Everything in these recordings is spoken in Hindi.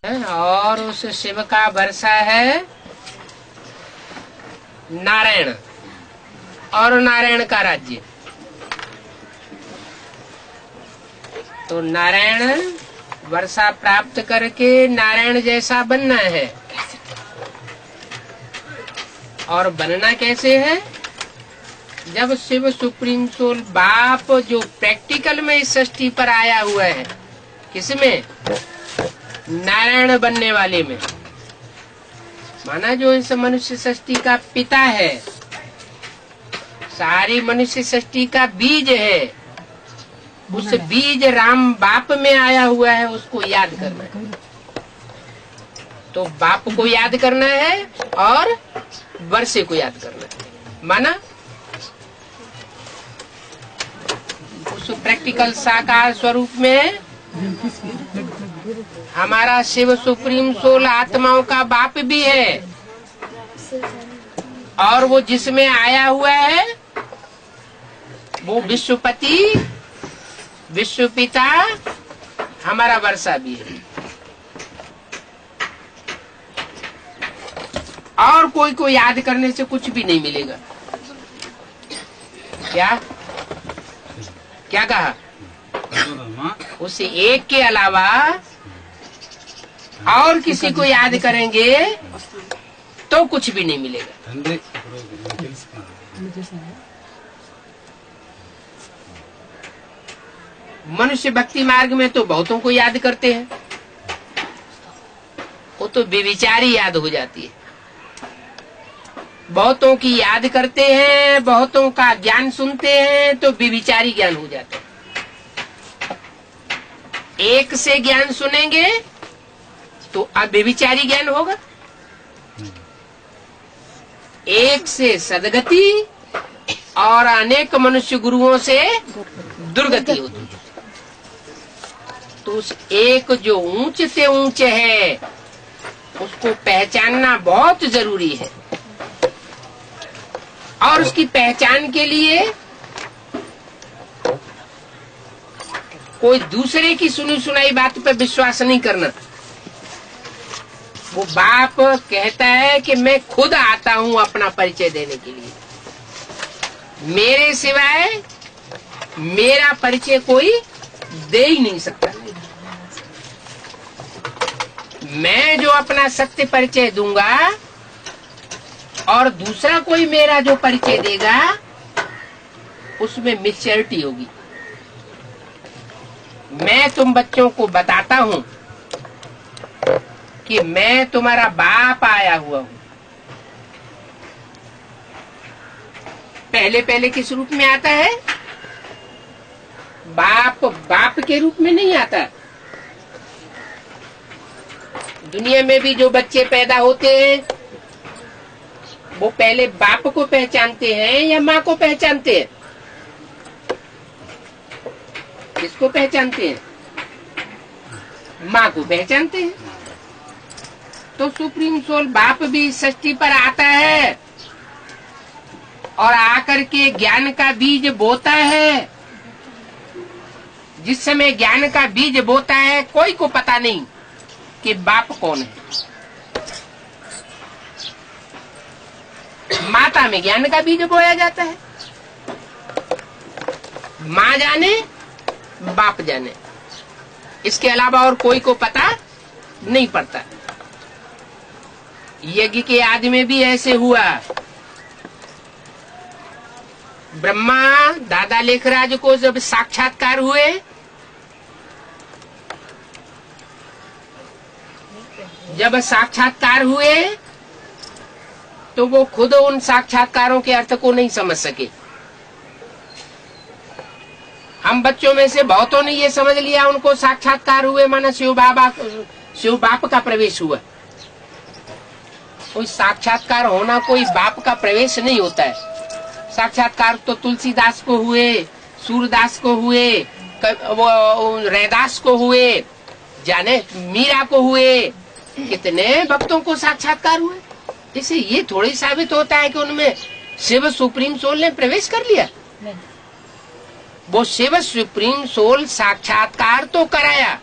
और उस शिव का वर्षा है नारायण और नारायण का राज्य। तो नारायण वर्षा प्राप्त करके नारायण जैसा बनना है। और बनना कैसे है? जब शिव सुप्रीम सोल बाप जो प्रैक्टिकल में इस सृष्टि पर आया हुआ है, किसमें? नारायण बनने वाले में। माना जो इस मनुष्य सृष्टि का पिता है, सारी मनुष्य सृष्टि का बीज है, उस बीज राम बाप में आया हुआ है, उसको याद करना है। तो बाप को याद करना है और वर्षे को याद करना है। माना उस प्रैक्टिकल साकार स्वरूप में हमारा शिव सुप्रीम सोल आत्माओं का बाप भी है, और वो जिसमें आया हुआ है वो विश्वपति विश्व पिता हमारा वर्षा भी है। और कोई को याद करने से कुछ भी नहीं मिलेगा। क्या क्या कहा? उसे एक के अलावा और किसी को याद करेंगे तो कुछ भी नहीं मिलेगा। मनुष्य भक्ति मार्ग में तो बहुतों को याद करते हैं, वो तो बेविचारी याद हो जाती है। बहुतों की याद करते हैं, बहुतों का ज्ञान सुनते हैं तो बेविचारी ज्ञान हो जाता है। एक से ज्ञान सुनेंगे तो अब बेविचारी ज्ञान होगा, एक से सदगति और अनेक मनुष्य गुरुओं से दुर्गति होती है। तो उस एक जो ऊंच से ऊंच है उसको पहचानना बहुत जरूरी है। और उसकी पहचान के लिए कोई दूसरे की सुनी सुनाई बात पर विश्वास नहीं करना। वो बाप कहता है कि मैं खुद आता हूं अपना परिचय देने के लिए, मेरे सिवाय मेरा परिचय कोई दे ही नहीं सकता। मैं जो अपना सत्य परिचय दूंगा और दूसरा कोई मेरा जो परिचय देगा उसमें मिक्सचरिटी होगी। मैं तुम बच्चों को बताता हूं कि मैं तुम्हारा बाप आया हुआ हूं। पहले पहले किस रूप में आता है? बाप बाप के रूप में नहीं आता। दुनिया में भी जो बच्चे पैदा होते हैं वो पहले बाप को पहचानते हैं या माँ को पहचानते हैं? किसको पहचानते हैं? माँ को पहचानते हैं। तो सुप्रीम सोल बाप भी सृष्टि पर आता है और आकर के ज्ञान का बीज बोता है। जिस समय ज्ञान का बीज बोता है कोई को पता नहीं कि बाप कौन है। माता में ज्ञान का बीज बोया जाता है। माँ जाने बाप जाने, इसके अलावा और कोई को पता नहीं पड़ता। यज्ञ के आदि में भी ऐसे हुआ। ब्रह्मा दादा लेखराज को जब साक्षात्कार हुए तो वो खुद उन साक्षात्कारों के अर्थ को नहीं समझ सके। हम बच्चों में से बहुतों ने ये समझ लिया उनको साक्षात्कार हुए माना शिव बाप का प्रवेश हुआ। कोई साक्षात्कार होना कोई बाप का प्रवेश नहीं होता है। साक्षात्कार तो तुलसीदास को हुए, सूरदास को हुए, रैदास को हुए, जाने मीरा को हुए, कितने भक्तों को साक्षात्कार हुए। इसे ये थोड़ी साबित होता है कि उनमें शिव सुप्रीम सोल ने प्रवेश कर लिया। वो शिव सुप्रीम सोल साक्षात्कार तो कराया,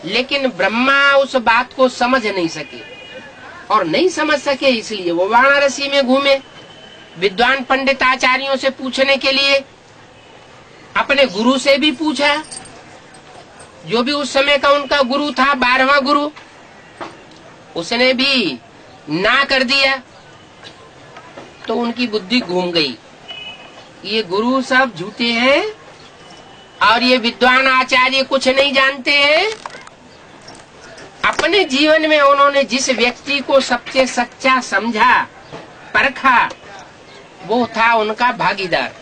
लेकिन ब्रह्मा उस बात को समझ नहीं सके, और नहीं समझ सके इसलिए वो वाराणसी में घूमे विद्वान पंडित आचार्यों से पूछने के लिए। अपने गुरु से भी पूछा, जो भी उस समय का उनका गुरु था, 12वां गुरु, उसने भी ना कर दिया। तो उनकी बुद्धि घूम गई, ये गुरु सब झूठे हैं और ये विद्वान आचार्य कुछ नहीं जानते हैं। अपने जीवन में उन्होंने जिस व्यक्ति को सबसे सच्चा समझा, परखा, वो था उनका भागीदार।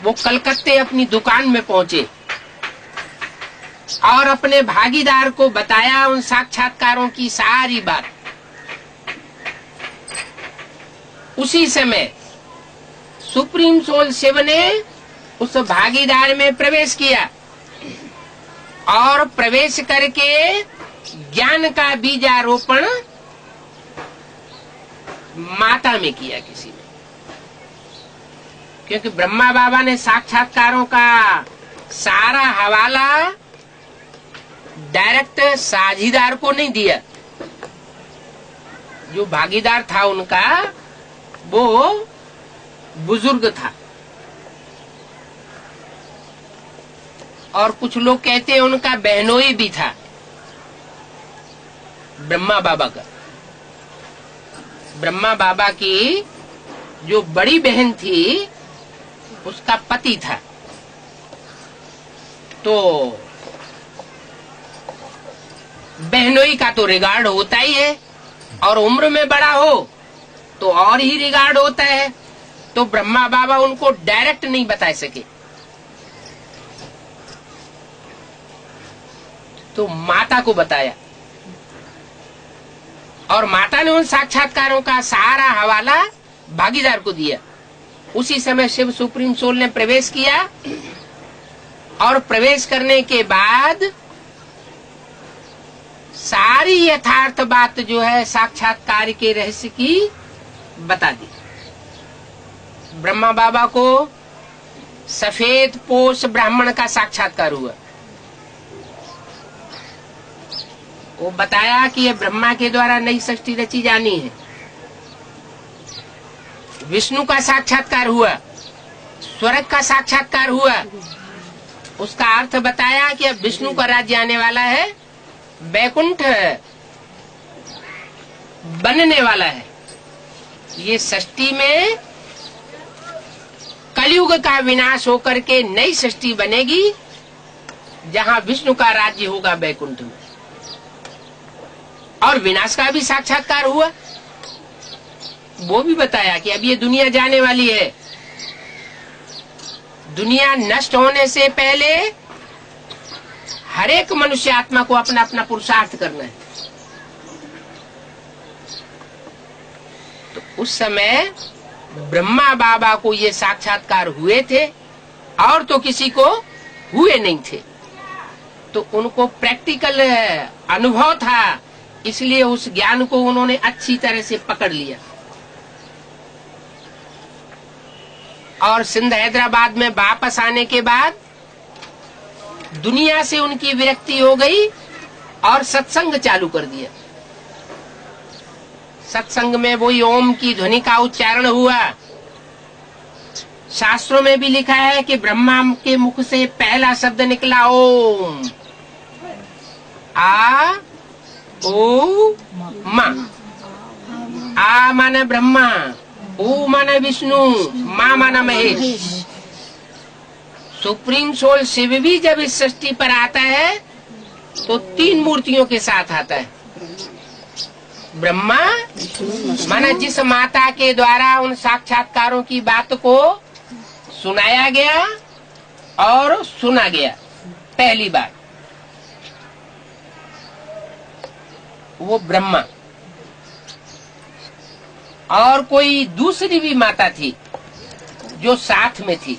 वो कलकत्ते अपनी दुकान में पहुंचे और अपने भागीदार को बताया उन साक्षात्कारों की सारी बात। उसी समय सुप्रीम सोल शिव ने उस भागीदार में प्रवेश किया और प्रवेश करके ज्ञान का बीजारोपण माता में किया किसी ने। क्योंकि ब्रह्मा बाबा ने साक्षात्कारों का सारा हवाला डायरेक्ट साझीदार को नहीं दिया। जो भागीदार था उनका, वो बुजुर्ग था, और कुछ लोग कहते हैं उनका बहनोई भी था ब्रह्मा बाबा का। ब्रह्मा बाबा की जो बड़ी बहन थी उसका पति था। तो बहनोई का तो रिगार्ड होता ही है, और उम्र में बड़ा हो तो और ही रिगार्ड होता है। तो ब्रह्मा बाबा उनको डायरेक्ट नहीं बता सके, तो माता को बताया, और माता ने उन साक्षात्कारों का सारा हवाला भागीदार को दिया। उसी समय शिव सुप्रीम सोल ने प्रवेश किया, और प्रवेश करने के बाद सारी यथार्थ बात जो है साक्षात्कार के रहस्य की बता दी। ब्रह्मा बाबा को सफेद पोष ब्राह्मण का साक्षात्कार हुआ। वो बताया कि यह ब्रह्मा के द्वारा नई सृष्टि रची जानी है। विष्णु का साक्षात्कार हुआ, स्वर्ग का साक्षात्कार हुआ। उसका अर्थ बताया कि अब विष्णु का राज्य आने वाला है, वैकुंठ बनने वाला है। ये सृष्टि में कलयुग का विनाश होकर के नई सृष्टि बनेगी, जहां विष्णु का राज्य होगा वैकुंठ में। और विनाश का भी साक्षात्कार हुआ, वो भी बताया कि अब ये दुनिया जाने वाली है। दुनिया नष्ट होने से पहले हर एक मनुष्य आत्मा को अपना अपना पुरुषार्थ करना है। तो उस समय ब्रह्मा बाबा को ये साक्षात्कार हुए थे, और तो किसी को हुए नहीं थे। तो उनको प्रैक्टिकल अनुभव था, इसलिए उस ज्ञान को उन्होंने अच्छी तरह से पकड़ लिया। और सिंध हैदराबाद में वापस आने के बाद दुनिया से उनकी विरक्ति हो गई और सत्संग चालू कर दिया। सत्संग में वही ओम की ध्वनि का उच्चारण हुआ। शास्त्रों में भी लिखा है कि ब्रह्मा के मुख से पहला शब्द निकला ओम। आ ओ मा। आ माने ब्रह्मा, ओ माने विष्णु, मा माना महेश। सुप्रीम सोल शिव भी जब इस सृष्टि पर आता है तो 3 मूर्तियों के साथ आता है। ब्रह्मा माना जिस माता के द्वारा उन साक्षात्कारों की बात को सुनाया गया और सुना गया पहली बार, वो ब्रह्मा। और कोई दूसरी भी माता थी जो साथ में थी,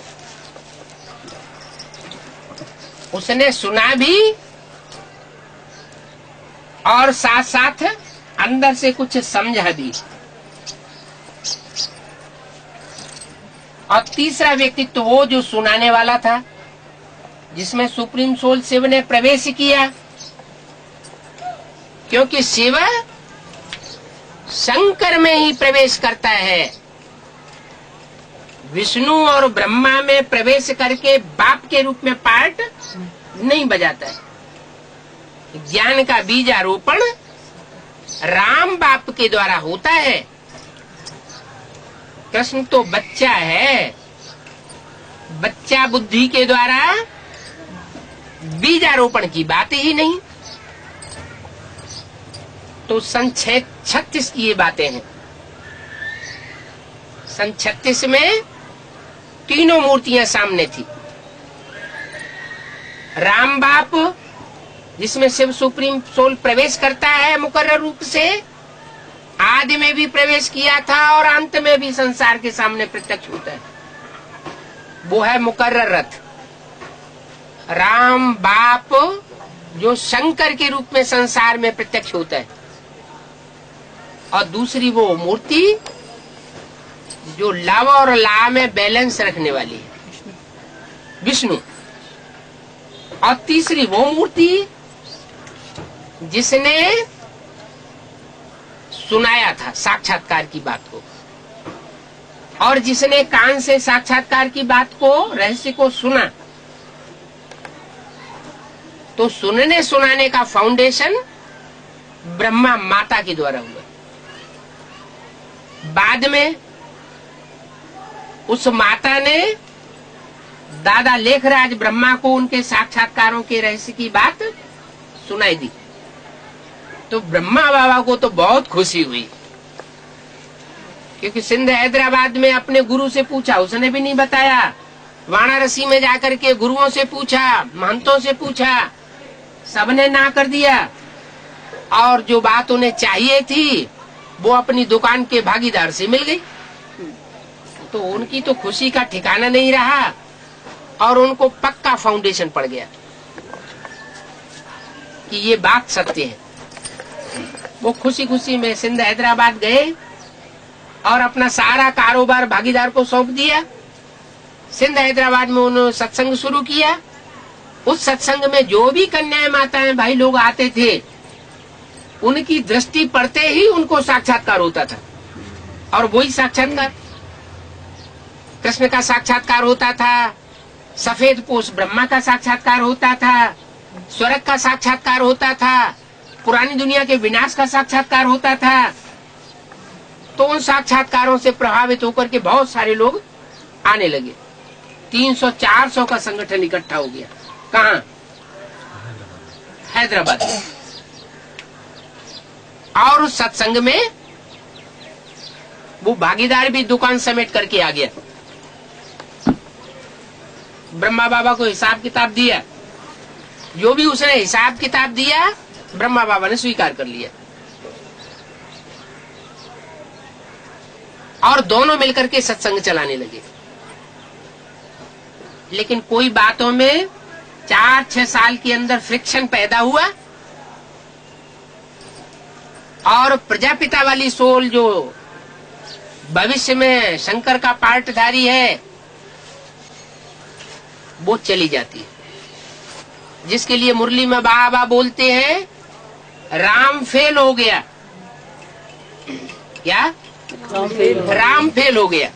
उसने सुना भी और साथ साथ अंदर से कुछ समझा भी। और तीसरा व्यक्ति तो वो जो सुनाने वाला था, जिसमें सुप्रीम सोल शिव ने प्रवेश किया, क्योंकि शिव शंकर में ही प्रवेश करता है। विष्णु और ब्रह्मा में प्रवेश करके बाप के रूप में पार्ट नहीं बजाता है। ज्ञान का बीजारोपण राम बाप के द्वारा होता है। कृष्ण तो बच्चा है, बच्चा बुद्धि के द्वारा बीजारोपण की बात ही नहीं। तो सन 36 की ये बातें हैं। सन 36 में तीनों मूर्तियां सामने थी। राम बाप, जिसमें शिव सुप्रीम सोल प्रवेश करता है मुकर्रर रूप से, आदि में भी प्रवेश किया था और अंत में भी संसार के सामने प्रत्यक्ष होता है। वो है मुकर्रर रथ। राम बाप जो शंकर के रूप में संसार में प्रत्यक्ष होता है, और दूसरी वो मूर्ति जो लव और ला में बैलेंस रखने वाली है, विष्णु। और तीसरी वो मूर्ति जिसने सुनाया था साक्षात्कार की बात को, और जिसने कान से साक्षात्कार की बात को, रहस्य को सुना। तो सुनने सुनाने का फाउंडेशन ब्रह्मा माता के द्वारा हुआ। बाद में उस माता ने दादा लेखराज ब्रह्मा को उनके साक्षात्कारों के रहस्य की बात सुनाई दी। तो ब्रह्मा बाबा को तो बहुत खुशी हुई, क्योंकि सिंध हैदराबाद में अपने गुरु से पूछा, उसने भी नहीं बताया। वाराणसी में जाकर के गुरुओं से पूछा, महंतों से पूछा, सबने ना कर दिया। और जो बात उन्हें चाहिए थी वो अपनी दुकान के भागीदार से मिल गई। तो उनकी तो खुशी का ठिकाना नहीं रहा, और उनको पक्का फाउंडेशन पड़ गया कि ये बात सत्य है। वो खुशी खुशी में सिंध हैदराबाद गए और अपना सारा कारोबार भागीदार को सौंप दिया। सिंध हैदराबाद में उन्होंने सत्संग शुरू किया। उस सत्संग में जो भी कन्याएं, माताएं, भाई लोग आते थे, उनकी दृष्टि पड़ते ही उनको साक्षात्कार होता था। और वही साक्षात्कार कृष्ण का साक्षात्कार होता था, सफेद पोष ब्रह्मा का साक्षात्कार होता था, स्वर्ग का साक्षात्कार होता था, पुरानी दुनिया के विनाश का साक्षात्कार होता था। तो उन साक्षात्कारों से प्रभावित होकर के बहुत सारे लोग आने लगे। 300-400 का संगठन इकट्ठा हो गया। कहाँ? हैदराबाद में। और उस सत्संग में वो भागीदार भी दुकान समेट करके आ गया। ब्रह्मा बाबा को हिसाब किताब दिया। जो भी उसने हिसाब किताब दिया, ब्रह्मा बाबा ने स्वीकार कर लिया। और दोनों मिलकर के सत्संग चलाने लगे। लेकिन कोई बातों में 4-6 साल के अंदर फ्रिक्शन पैदा हुआ, और प्रजापिता वाली सोल जो भविष्य में शंकर का पार्टधारी है, वो चली जाती है। जिसके लिए मुरली में बाबा बोलते हैं, राम फेल हो गया। क्या? राम फेल हो गया।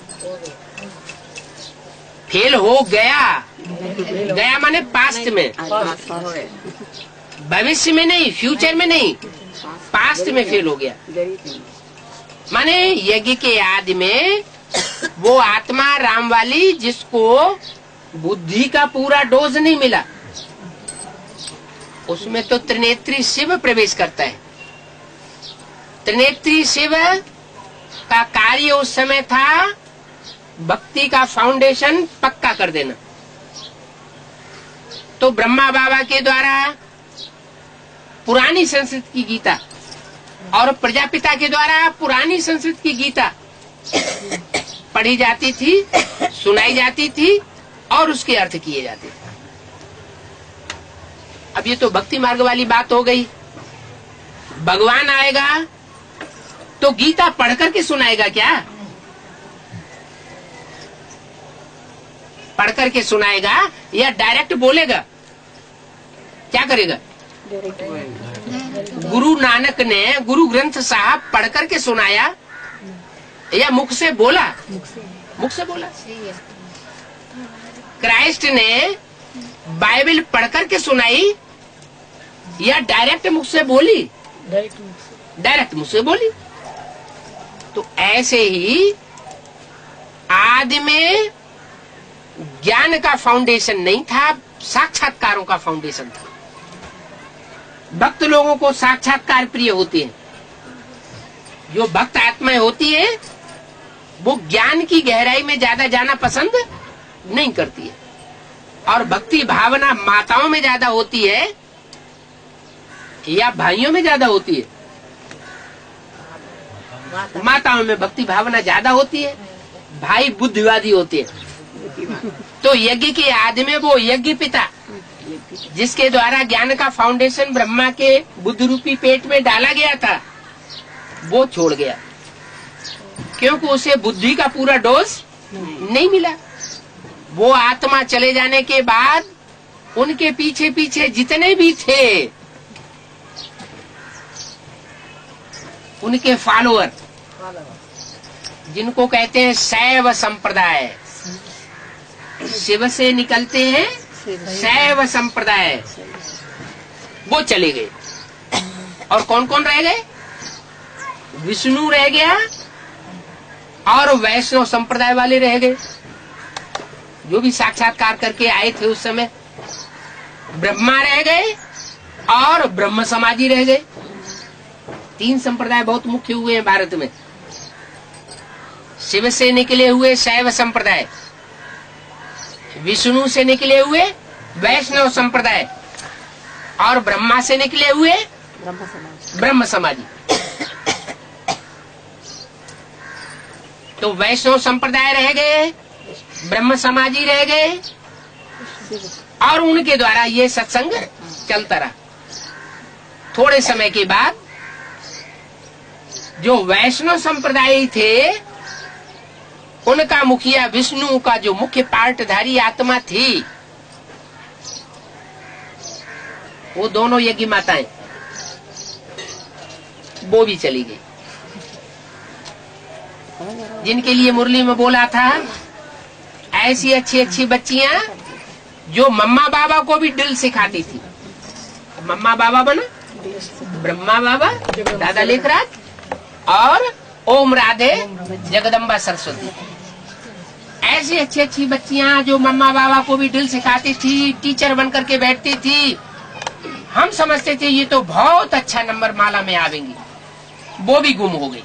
फेल हो गया, गया माने पास्ट में, भविष्य में नहीं, फ्यूचर में नहीं, पास्ट में फेल हो गया। माने यज्ञ के आदि में वो आत्मा राम वाली, जिसको बुद्धि का पूरा डोज नहीं मिला, उसमें तो त्रिनेत्री शिव प्रवेश करता है। त्रिनेत्री शिव का कार्य उस समय था भक्ति का फाउंडेशन पक्का कर देना। तो ब्रह्मा बाबा के द्वारा पुरानी संस्कृत की गीता, और प्रजापिता के द्वारा पुरानी संस्कृत की गीता पढ़ी जाती थी, सुनाई जाती थी, और उसके अर्थ किए जाते थे। अब ये तो भक्ति मार्ग वाली बात हो गई। भगवान आएगा तो गीता पढ़ करके सुनाएगा क्या? पढ़ करके सुनाएगा या डायरेक्ट बोलेगा? क्या करेगा? गुरु नानक ने गुरु ग्रंथ साहब पढ़ करके सुनाया या मुख से बोला? मुख से बोला। क्राइस्ट ने बाइबल पढ़ करके सुनाई या डायरेक्ट मुख से बोली? डायरेक्ट मुख से बोली। तो ऐसे ही आदि में ज्ञान का फाउंडेशन नहीं था, साक्षात्कारों का फाउंडेशन था। भक्त लोगों को साक्षात्कार प्रिय होते हैं। जो भक्त आत्माएं होती है वो ज्ञान की गहराई में ज्यादा जाना पसंद नहीं करती है, और भक्ति भावना माताओं में ज्यादा होती है या भाइयों में ज्यादा होती है? माताओं में भक्ति भावना ज्यादा होती है, भाई बुद्धिवादी होते हैं। तो यज्ञ के आदि में वो यज्ञ पिता जिसके द्वारा ज्ञान का फाउंडेशन ब्रह्मा के बुद्ध रूपी पेट में डाला गया था, वो छोड़ गया, क्योंकि उसे बुद्धि का पूरा डोज नहीं मिला। वो आत्मा चले जाने के बाद उनके पीछे पीछे जितने भी थे उनके फॉलोअर, जिनको कहते हैं शैव संप्रदाय, शिव से निकलते हैं शैव संप्रदाय, वो चले गए। और कौन कौन रह गए? विष्णु रह गया और वैष्णव संप्रदाय वाले रह गए, जो भी साक्षात्कार करके आए थे उस समय। ब्रह्मा रह गए और ब्रह्म समाजी रह गए। तीन संप्रदाय बहुत मुख्य हुए हैं भारत में। शिव से निकले हुए शैव संप्रदाय, विष्णु से निकले हुए वैष्णव संप्रदाय और ब्रह्मा से निकले हुए ब्रह्म समाजी। तो वैष्णव संप्रदाय रह गए, ब्रह्म समाजी रह गए, और उनके द्वारा ये सत्संग चलता रहा। थोड़े समय के बाद जो वैष्णव संप्रदाय थे उनका मुखिया विष्णु का जो मुख्य पार्टधारी आत्मा थी, वो दोनों यज्ञ माताएं, वो भी चली गई। जिनके लिए मुरली में बोला था, ऐसी अच्छी अच्छी बच्चियां जो मम्मा बाबा को भी दिल सिखाती थी। मम्मा बाबा बना ब्रह्मा बाबा, दादा लेखराज और ओम राधे जगदम्बा सरस्वती। ऐसी अच्छी अच्छी बच्चियां जो मम्मा बाबा को भी दिल सिखाती थी, टीचर बन करके बैठती थी। हम समझते थे ये तो बहुत अच्छा नंबर माला में आवेंगी, वो भी गुम हो गई।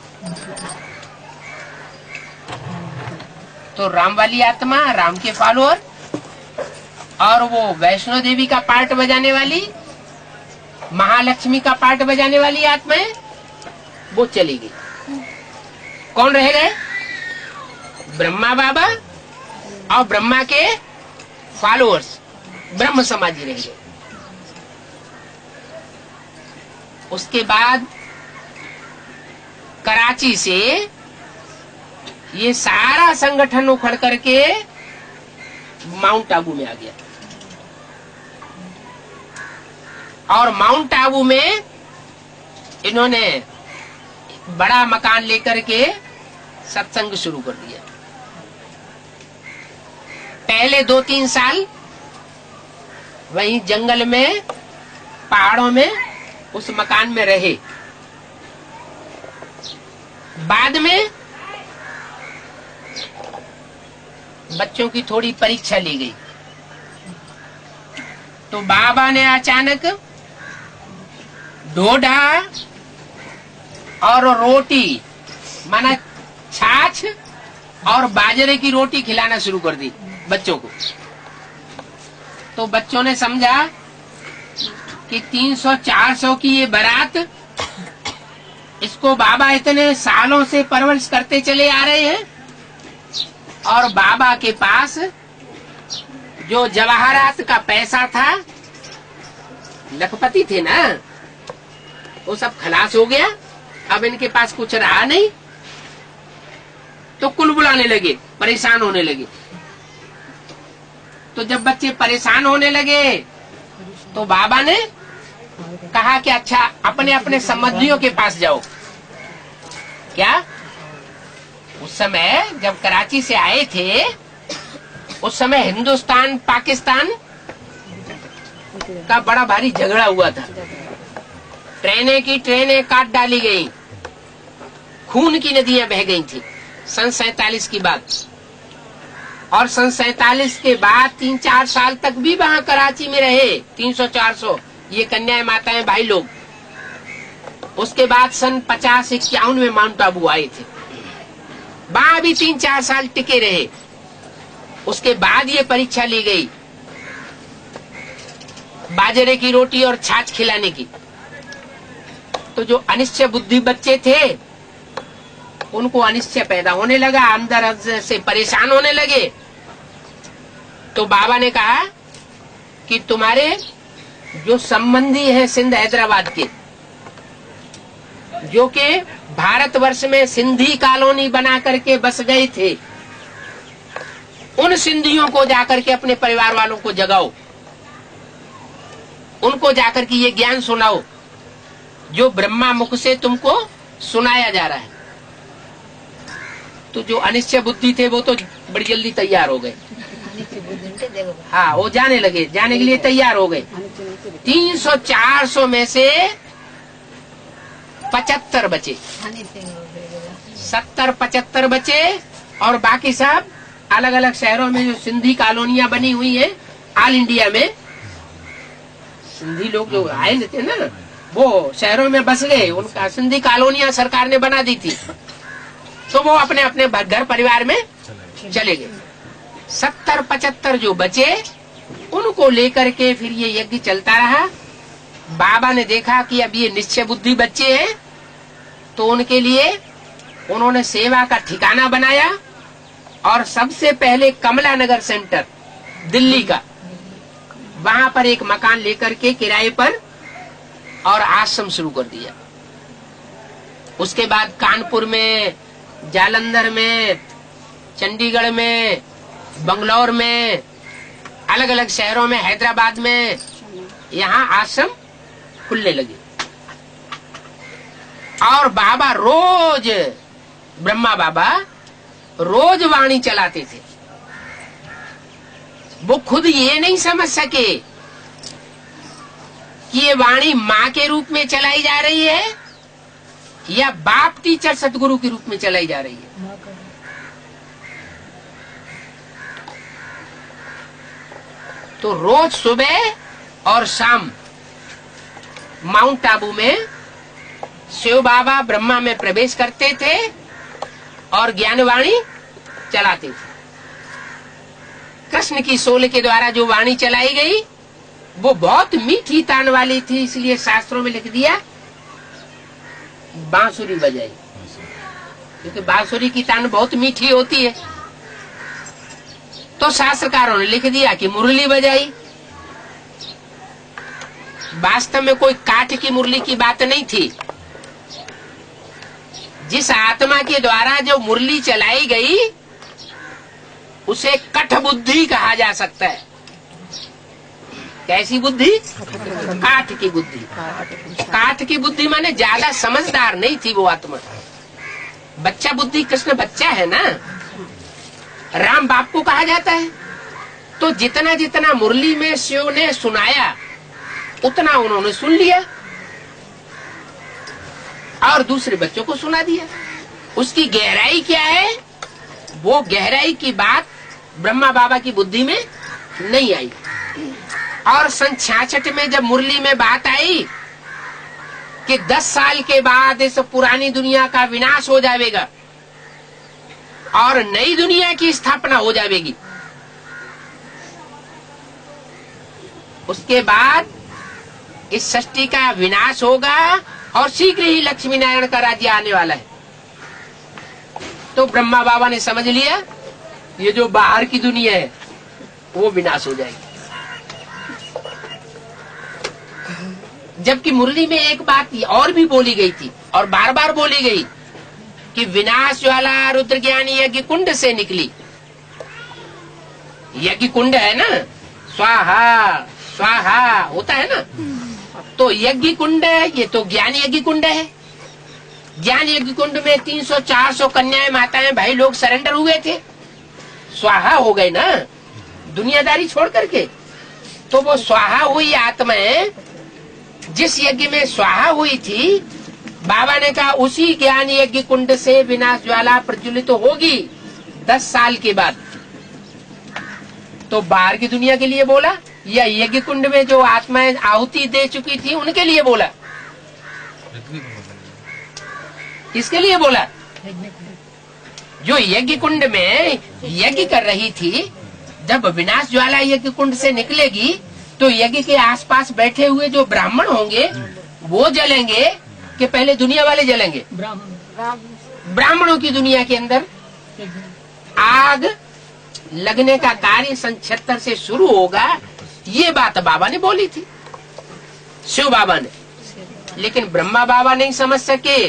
तो राम वाली आत्मा, राम के फॉलोअर, और वो वैष्णो देवी का पार्ट बजाने वाली, महालक्ष्मी का पार्ट बजाने वाली आत्माएं, वो चली गई। कौन रह गए? ब्रह्मा बाबा और ब्रह्मा के फॉलोअर्स, ब्रह्म समाजी रह गए। उसके बाद कराची से ये सारा संगठन उखड़ करके माउंट आबू में आ गया, और माउंट आबू में इन्होंने बड़ा मकान लेकर के सत्संग शुरू कर दिया। पहले 2-3 साल वहीं जंगल में, पहाड़ों में, उस मकान में रहे। बाद में बच्चों की थोड़ी परीक्षा ली गई, तो बाबा ने अचानक ढोढा और रोटी, माना छाछ और बाजरे की रोटी खिलाना शुरू कर दी बच्चों को। तो बच्चों ने समझा कि 300-400 की ये बारात, इसको बाबा इतने सालों से परवरिश करते चले आ रहे हैं, और बाबा के पास जो जवाहरात का पैसा था, लखपति थे ना, वो सब खलास हो गया। अब इनके पास कुछ रहा नहीं, तो कुल बुलाने लगे, परेशान होने लगे। तो जब बच्चे परेशान होने लगे तो बाबा ने कहा कि अच्छा अपने अपने संबंधियों के पास जाओ। क्या उस समय जब कराची से आए थे उस समय हिंदुस्तान पाकिस्तान का बड़ा भारी झगड़ा हुआ था। ट्रेनें की ट्रेनें काट डाली गई, खून की नदियां बह गई थी। सन 47 की बात। और सन 47 के बाद 3-4 साल तक भी वहां कराची में रहे 300-400 ये कन्याएं माताएं भाई लोग। उसके बाद सन 50-51 में माउंट आबू आए थे, वहां भी 3-4 साल टिके रहे। उसके बाद ये परीक्षा ली गई बाजरे की रोटी और छाछ खिलाने की। तो जो अनिश्चय बुद्धि बच्चे थे उनको अनिश्चय पैदा होने लगा, अंदर से परेशान होने लगे। तो बाबा ने कहा कि तुम्हारे जो संबंधी हैं सिंध हैदराबाद के, जो कि भारतवर्ष में सिंधी कॉलोनी बना करके बस गए थे, उन सिंधियों को जाकर के अपने परिवार वालों को जगाओ, उनको जाकर के ये ज्ञान सुनाओ जो ब्रह्मा मुख से तुमको सुनाया जा रहा है। तो जो अनिश्चय बुद्धि थे वो तो बड़ी जल्दी तैयार हो गए। हाँ, वो जाने लगे, जाने के लिए तैयार हो गए। 300-400 में से 75 बचे, 70-75 बचे। और बाकी सब अलग अलग शहरों में जो सिंधी कॉलोनियां बनी हुई हैं, ऑल इंडिया में सिंधी लोग जो आए थे ना, वो शहरों में बस गए। उनका सिंधी कॉलोनियां सरकार ने बना दी थी, तो वो अपने अपने घर परिवार में चले गए। 70-75 जो बचे उनको लेकर के फिर ये यज्ञ चलता रहा। बाबा ने देखा कि अब ये निश्चय बुद्धि बच्चे हैं, तो उनके लिए उन्होंने सेवा का ठिकाना बनाया। और सबसे पहले कमला नगर सेंटर दिल्ली का, वहां पर एक मकान लेकर के किराए पर और आश्रम शुरू कर दिया। उसके बाद कानपुर में, जालंधर में, चंडीगढ़ में, बंगलौर में, अलग अलग शहरों में, हैदराबाद में, यहाँ आश्रम खुलने लगे। और बाबा रोज, ब्रह्मा बाबा रोज वाणी चलाते थे। वो खुद ये नहीं समझ सके कि ये वाणी माँ के रूप में चलाई जा रही है या बाप टीचर सतगुरु के रूप में चलाई जा रही है। तो रोज सुबह और शाम माउंट आबू में शिव बाबा ब्रह्मा में प्रवेश करते थे और ज्ञानवाणी चलाते थे। कृष्ण की सोल के द्वारा जो वाणी चलाई गई वो बहुत मीठी तान वाली थी, इसलिए शास्त्रों में लिख दिया बांसुरी बजाई, क्योंकि बांसुरी की तान बहुत मीठी होती है। तो शास्त्रकारों ने लिख दिया कि मुरली बजाई। वास्तव में कोई काठ की मुरली की बात नहीं थी। जिस आत्मा के द्वारा जो मुरली चलाई गई उसे कठ बुद्धि कहा जा सकता है। कैसी बुद्धि? काठ की बुद्धि। काठ की बुद्धि माने ज्यादा समझदार नहीं थी वो आत्मा। बच्चा बुद्धि, कृष्ण बच्चा है ना, राम बाप को कहा जाता है। तो जितना जितना मुरली में शिव ने सुनाया उतना उन्होंने सुन लिया और दूसरे बच्चों को सुना दिया। उसकी गहराई क्या है, वो गहराई की बात ब्रह्मा बाबा की बुद्धि में नहीं आई। और सन 66 में जब मुरली में बात आई कि 10 साल के बाद इस पुरानी दुनिया का विनाश हो जाएगा और नई दुनिया की स्थापना हो जाएगी, उसके बाद इस सृष्टि का विनाश होगा और शीघ्र ही लक्ष्मी नारायण का राज्य आने वाला है। तो ब्रह्मा बाबा ने समझ लिया ये जो बाहर की दुनिया है वो विनाश हो जाएगी। जबकि मुरली में एक बात और भी बोली गई थी और बार बार बोली गई कि विनाश ज्वाला रुद्र ज्ञानी यज्ञ कुंड से निकली। यज्ञ कुंड है ना, स्वाहा स्वाहा होता है ना, तो यज्ञ कुंड है, ये तो ज्ञान यज्ञ कुंड है। ज्ञान यज्ञ कुंड में 300-400 कन्याएं माताएं भाई लोग सरेंडर हुए थे, स्वाहा हो गए ना दुनियादारी छोड़ करके। तो वो स्वाहा हुई आत्माएं जिस यज्ञ में स्वाहा हुई थी, बाबा ने कहा उसी ज्ञान यज्ञ कुंड से विनाश ज्वाला प्रज्वलित तो होगी 10 साल के बाद। तो बाहर की दुनिया के लिए बोला या यज्ञ कुंड में जो आत्माएं आहुति दे चुकी थी उनके लिए बोला? किसके लिए बोला? जो यज्ञ कुंड में यज्ञ कर रही थी, जब विनाश ज्वाला यज्ञ कुंड से निकलेगी तो यज्ञ के आसपास बैठे हुए जो ब्राह्मण होंगे वो जलेंगे कि पहले दुनिया वाले जलेंगे? ब्राह्मणों की दुनिया के अंदर आग लगने का कार्य सन 76 से शुरू होगा, ये बात बाबा ने बोली थी, शिव बाबा ने। लेकिन ब्रह्मा बाबा नहीं समझ सके।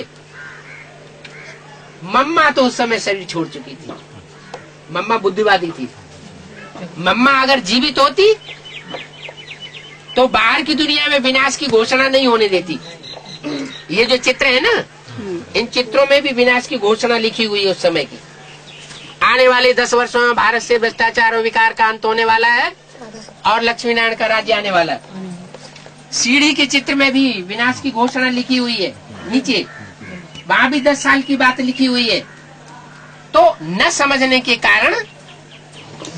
मम्मा तो उस समय शरीर छोड़ चुकी थी, मम्मा बुद्धिवादी थी। मम्मा अगर जीवित होती तो बाहर की दुनिया में विनाश की घोषणा नहीं होने देती। ये जो चित्र है ना, इन चित्रों में भी विनाश की घोषणा लिखी हुई है उस समय की। आने वाले 10 वर्षों में भारत से भ्रष्टाचार और विकार का अंत होने वाला है और लक्ष्मी नारायण का राज्य आने वाला है। सीढ़ी के चित्र में भी विनाश की घोषणा लिखी हुई है नीचे, वहां भी 10 साल की बात लिखी हुई है। तो न समझने के कारण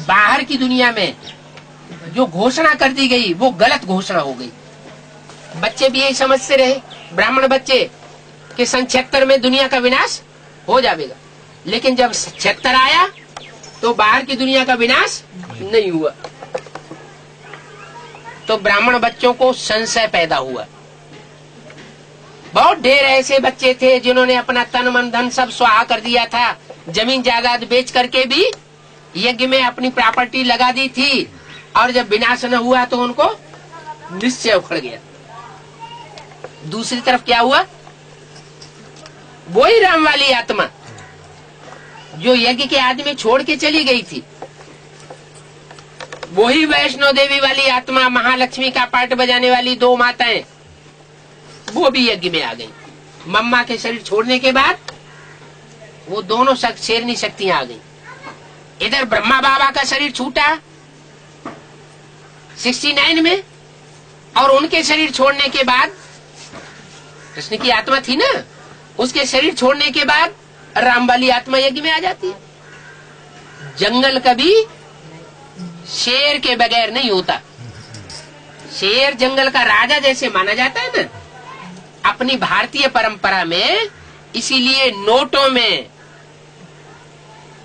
बाहर की दुनिया में जो घोषणा कर दी गई वो गलत घोषणा हो गई। बच्चे भी यही समझते रहे, ब्राह्मण बच्चे, कि सन 76 में दुनिया का विनाश हो जाएगा। लेकिन जब 76 आया तो बाहर की दुनिया का विनाश नहीं हुआ। तो ब्राह्मण बच्चों को संशय पैदा हुआ। बहुत ढेर ऐसे बच्चे थे जिन्होंने अपना तन मन धन सब स्वाहा कर दिया था, जमीन जायदाद बेच करके भी यज्ञ में अपनी प्रॉपर्टी लगा दी थी, और जब विनाश न हुआ तो उनको निश्चय उखड़ गया। दूसरी तरफ क्या हुआ? वही राम वाली आत्मा जो यज्ञ के आदमी छोड़ के चली गई थी, वही वैष्णो देवी वाली आत्मा, महालक्ष्मी का पार्ट बजाने वाली 2 माताएं, वो भी यज्ञ में आ गई। मम्मा के शरीर छोड़ने के बाद वो दोनों शेरनी शक्तियां आ गई। इधर ब्रह्मा बाबा का शरीर छूटा 69 में, और उनके शरीर छोड़ने के बाद, कृष्ण की आत्मा थी ना, उसके शरीर छोड़ने के बाद राम वाली आत्मा यज्ञ में आ जाती है। जंगल कभी शेर के बगैर नहीं होता। शेर जंगल का राजा जैसे माना जाता है ना अपनी भारतीय परंपरा में, इसीलिए नोटों में,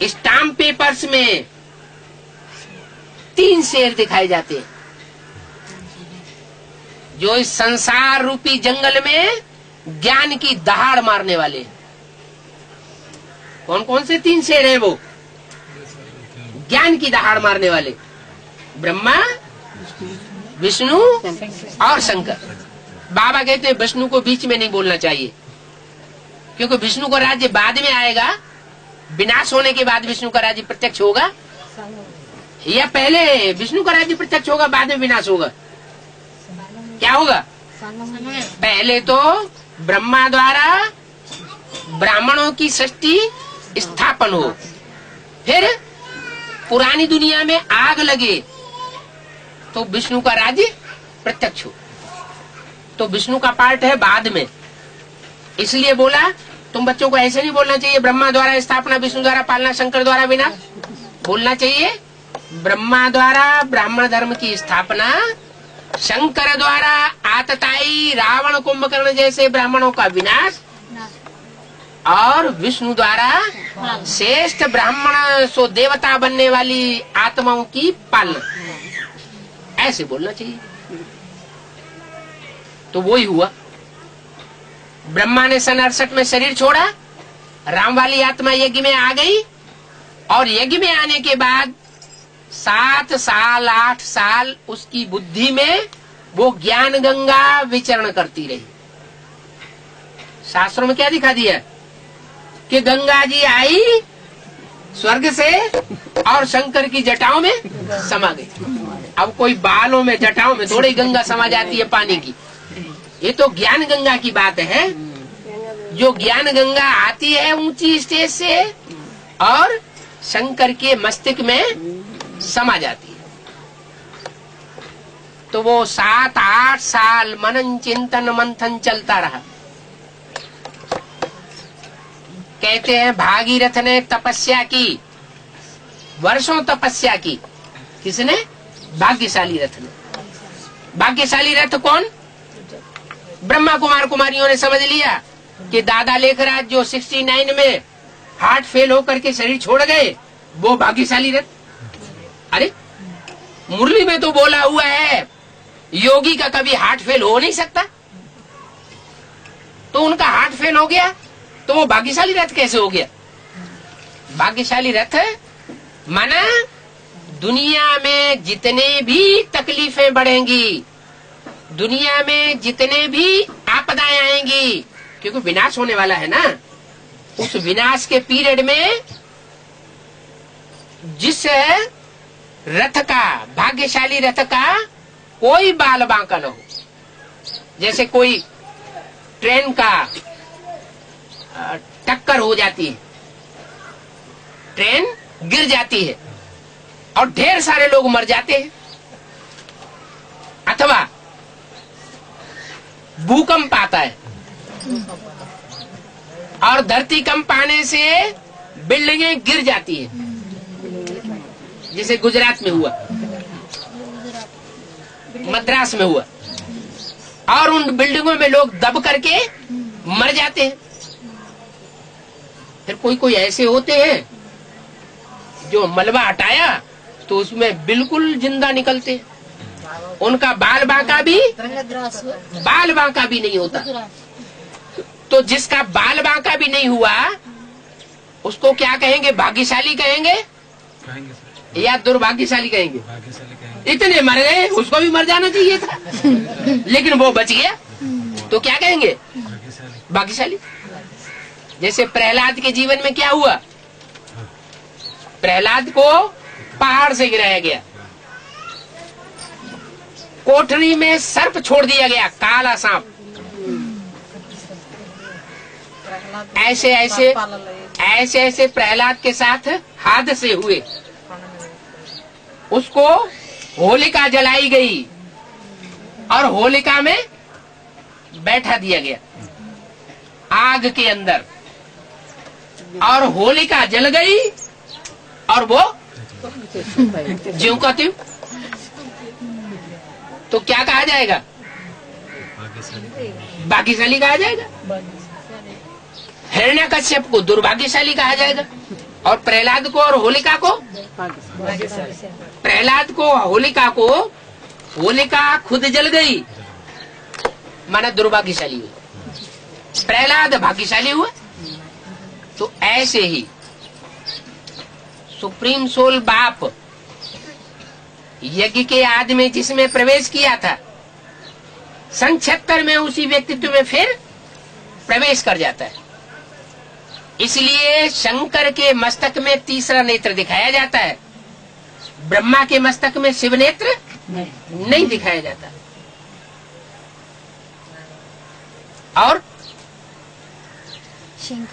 स्टाम्प पेपर्स में 3 शेर दिखाए जाते हैं जो इस संसार रूपी जंगल में ज्ञान की दहाड़ मारने वाले। कौन कौन से 3 शेर हैं? वो ज्ञान की दहाड़ मारने वाले, ब्रह्मा, विष्णु और शंकर। बाबा कहते हैं विष्णु को बीच में नहीं बोलना चाहिए, क्योंकि विष्णु का राज्य बाद में आएगा। विनाश होने के बाद विष्णु का राज्य प्रत्यक्ष होगा, या पहले विष्णु का राज्य प्रत्यक्ष होगा बाद में विनाश होगा? क्या होगा? पहले तो ब्रह्मा द्वारा ब्राह्मणों की सृष्टि स्थापन हो, फिर पुरानी दुनिया में आग लगे तो विष्णु का राज्य प्रत्यक्ष हो। तो विष्णु का पार्ट है बाद में, इसलिए बोला तुम बच्चों को ऐसे नहीं बोलना चाहिए ब्रह्मा द्वारा स्थापना, विष्णु द्वारा पालना, शंकर द्वारा विनाश। बोलना चाहिए ब्रह्मा द्वारा ब्राह्मण धर्म की स्थापना, शंकर द्वारा आतताई रावण कुंभकर्ण जैसे ब्राह्मणों का विनाश, और विष्णु द्वारा श्रेष्ठ ब्राह्मण सो देवता बनने वाली आत्माओं की पालना। ऐसे बोलना चाहिए। तो वही हुआ। ब्रह्मा ने सन 68 में शरीर छोड़ा, राम वाली आत्मा यज्ञ में आ गई, और यज्ञ में आने के बाद 7 साल 8 साल उसकी बुद्धि में वो ज्ञान गंगा विचरण करती रही। शास्त्रों में क्या दिखा दिया कि गंगा जी आई स्वर्ग से और शंकर की जटाओं में समा गई। अब कोई बालों में जटाओं में थोड़ी गंगा समा जाती है पानी की। ये तो ज्ञान गंगा की बात है। जो ज्ञान गंगा आती है ऊंची स्टेज से और शंकर के मस्तिष्क में समा जाती है। तो वो 7-8 साल मनन चिंतन मंथन चलता रहा। कहते हैं भागीरथ ने तपस्या की, वर्षों तपस्या की। किसने? भाग्यशाली रथ ने। भाग्यशाली रथ कौन? ब्रह्मा कुमार कुमारियों ने समझ लिया कि दादा लेखराज जो 69 में हार्ट फेल होकर के शरीर छोड़ गए, वो भाग्यशाली रथ। अरे मुरली में तो बोला हुआ है योगी का कभी हार्ट फेल हो नहीं सकता। तो उनका हार्ट फेल हो गया तो वो भाग्यशाली रथ कैसे हो गया? भाग्यशाली रथ माना दुनिया में जितने भी तकलीफें बढ़ेंगी, दुनिया में जितने भी आपदाएं आएंगी, क्योंकि विनाश होने वाला है ना, उस विनाश के पीरियड में जिस रथ का, भाग्यशाली रथ का कोई बाल बांका न हो। जैसे कोई ट्रेन का टक्कर हो जाती है, ट्रेन गिर जाती है और ढेर सारे लोग मर जाते हैं, अथवा भूकंप आता है और धरती कंप आने से बिल्डिंगें गिर जाती है, जैसे गुजरात में हुआ, मद्रास में हुआ, और उन बिल्डिंगों में लोग दब करके मर जाते हैं। फिर कोई कोई ऐसे होते हैं जो मलबा हटाया तो उसमें बिल्कुल जिंदा निकलते हैं, उनका बाल बांका भी नहीं होता। तो जिसका बाल बांका भी नहीं हुआ उसको क्या कहेंगे? भाग्यशाली कहेंगे या दुर्भाग्यशाली कहेंगे? इतने मर गए, उसको भी मर जाना चाहिए था लेकिन वो बच गया, तो क्या कहेंगे? भाग्यशाली। जैसे प्रहलाद के जीवन में क्या हुआ? प्रहलाद को पहाड़ से गिराया गया, कोठरी में सर्प छोड़ दिया गया, काला सांप। ऐसे ऐसे प्रहलाद के साथ हादसे हुए। उसको होलिका जलाई गई और होलिका में बैठा दिया गया आग के अंदर, और होलिका जल गई और वो ज्यों का त्यों। तो क्या कहा जाएगा? भाग्यशाली कहा जाएगा। हिरण्यकश्यप को दुर्भाग्यशाली कहा जाएगा और प्रहलाद को और होलिका को, प्रहलाद को होलिका को, होलिका खुद जल गई माना दुर्भाग्यशाली हुई, प्रहलाद भाग्यशाली हुआ। तो ऐसे ही सुप्रीम सोल बाप यज्ञ के आदि में जिसमें प्रवेश किया था, सन 76 में उसी व्यक्तित्व में फिर प्रवेश कर जाता है। इसलिए शंकर के मस्तक में तीसरा नेत्र दिखाया जाता है, ब्रह्मा के मस्तक में शिव नेत्र नहीं दिखाया जाता। और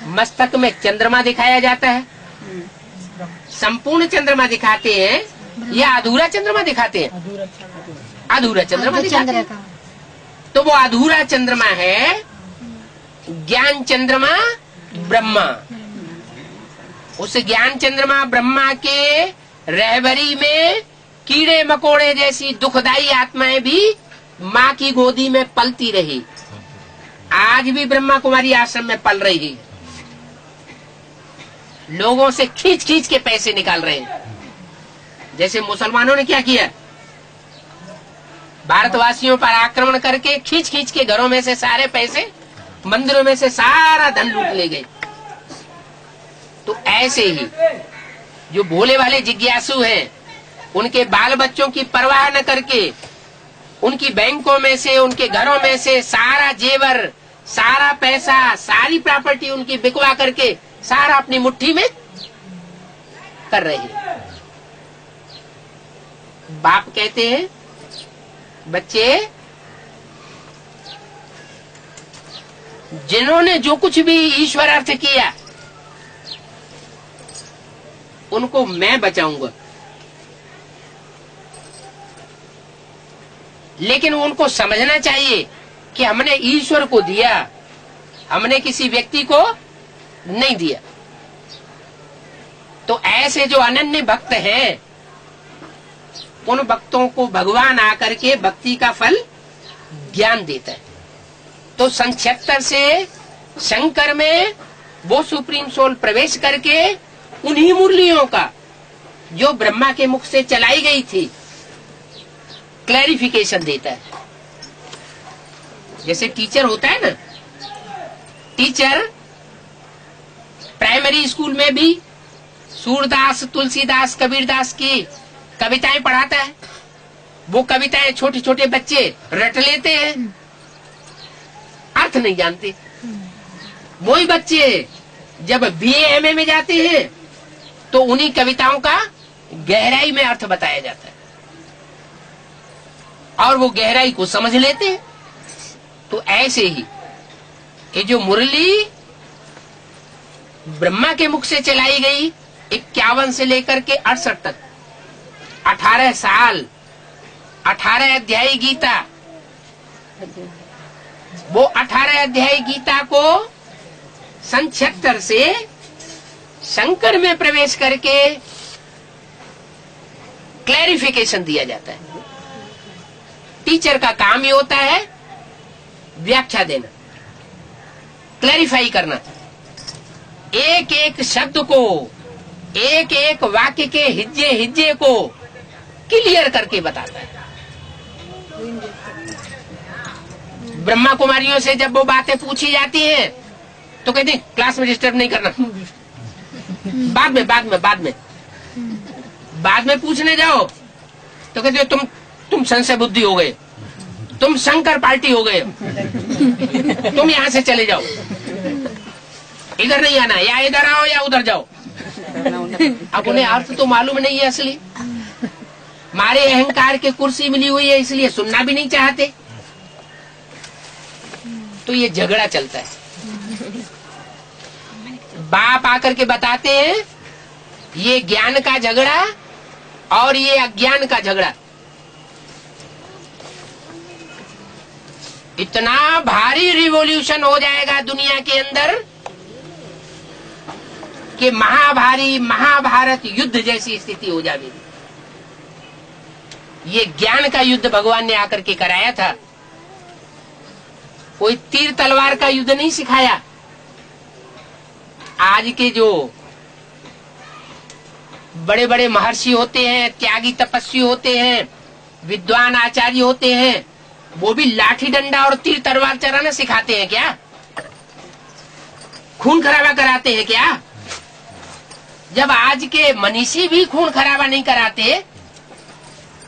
मस्तक में चंद्रमा दिखाया जाता है। संपूर्ण चंद्रमा दिखाते हैं या अधूरा चंद्रमा दिखाते हैं? अधूरा चंद्रमा दिखाते हैं। तो वो अधूरा चंद्रमा है ज्ञान चंद्रमा ब्रह्मा। उस ज्ञान चंद्रमा ब्रह्मा के रहबरी में कीड़े मकोड़े जैसी दुखदाई आत्माएं भी माँ की गोदी में पलती रही। आज भी ब्रह्मा कुमारी आश्रम में पल रही है, लोगों से खींच खींच के पैसे निकाल रहे हैं। जैसे मुसलमानों ने क्या किया, भारतवासियों पर आक्रमण करके खींच खींच के घरों में से सारे पैसे, मंदिरों में से सारा धन लूट ले गए। तो ऐसे ही जो भोले वाले जिज्ञासु हैं, उनके बाल बच्चों की परवाह न करके उनकी बैंकों में से, उनके घरों में से सारा जेवर, सारा पैसा, सारी प्रॉपर्टी उनकी बिकवा करके सारा अपनी मुट्ठी में कर रहे हैं। बाप कहते हैं बच्चे जिन्होंने जो कुछ भी ईश्वर अर्थ किया उनको मैं बचाऊंगा, लेकिन उनको समझना चाहिए कि हमने ईश्वर को दिया, हमने किसी व्यक्ति को नहीं दिया। तो ऐसे जो अनन्य भक्त हैं उन भक्तों को भगवान आकर के भक्ति का फल ज्ञान देता है। तो सन 76 से शंकर में वो सुप्रीम सोल प्रवेश करके उन्हीं मुरलियों का जो ब्रह्मा के मुख से चलाई गई थी क्लैरिफिकेशन देता है। जैसे टीचर होता है ना, टीचर प्राइमरी स्कूल में भी सूरदास, तुलसीदास, कबीरदास की कविताएं पढ़ाता है। वो कविताएं छोटे छोटे बच्चे रट लेते हैं, अर्थ नहीं जानते। वही बच्चे जब बीए एमए में जाते हैं तो उन्हीं कविताओं का गहराई में अर्थ बताया जाता है और वो गहराई को समझ लेते हैं। तो ऐसे ही ये जो मुरली ब्रह्मा के मुख से चलाई गई 51 से लेकर के 68 तक 18 साल, 18 अध्यायी गीता, वो 18 अध्यायी गीता को सन 76 से शंकर में प्रवेश करके क्लैरिफिकेशन दिया जाता है। टीचर का काम ये होता है व्याख्या देना, क्लैरिफाई करना, एक एक शब्द को, एक एक वाक्य के हिज्जे हिज्जे को क्लियर करके बताता है। ब्रह्मा कुमारियों से जब वो बातें पूछी जाती हैं तो कहते हैं क्लास में डिस्टर्ब नहीं करना, बाद में पूछने जाओ तो कहते हो तुम संशय बुद्धि हो गए, तुम शंकर पार्टी हो गए, तुम यहाँ से चले जाओ, इधर नहीं आना, या इधर आओ या उधर जाओ। अब उन्हें अर्थ तो मालूम नहीं है असली, हमारे अहंकार के कुर्सी मिली हुई है इसलिए सुनना भी नहीं चाहते। तो ये झगड़ा चलता है। बाप आकर के बताते हैं ये ज्ञान का झगड़ा और ये अज्ञान का झगड़ा इतना भारी रिवॉल्यूशन हो जाएगा दुनिया के अंदर कि महाभारत युद्ध जैसी स्थिति हो जाएगी। ये ज्ञान का युद्ध भगवान ने आकर के कराया था, कोई तीर तलवार का युद्ध नहीं सिखाया। आज के जो बड़े बड़े महर्षि होते हैं, त्यागी तपस्वी होते हैं, विद्वान आचार्य होते हैं, वो भी लाठी डंडा और तीर तलवार चलाना सिखाते हैं क्या? खून खराबा कराते हैं क्या? जब आज के मनीषी भी खून खराबा नहीं कराते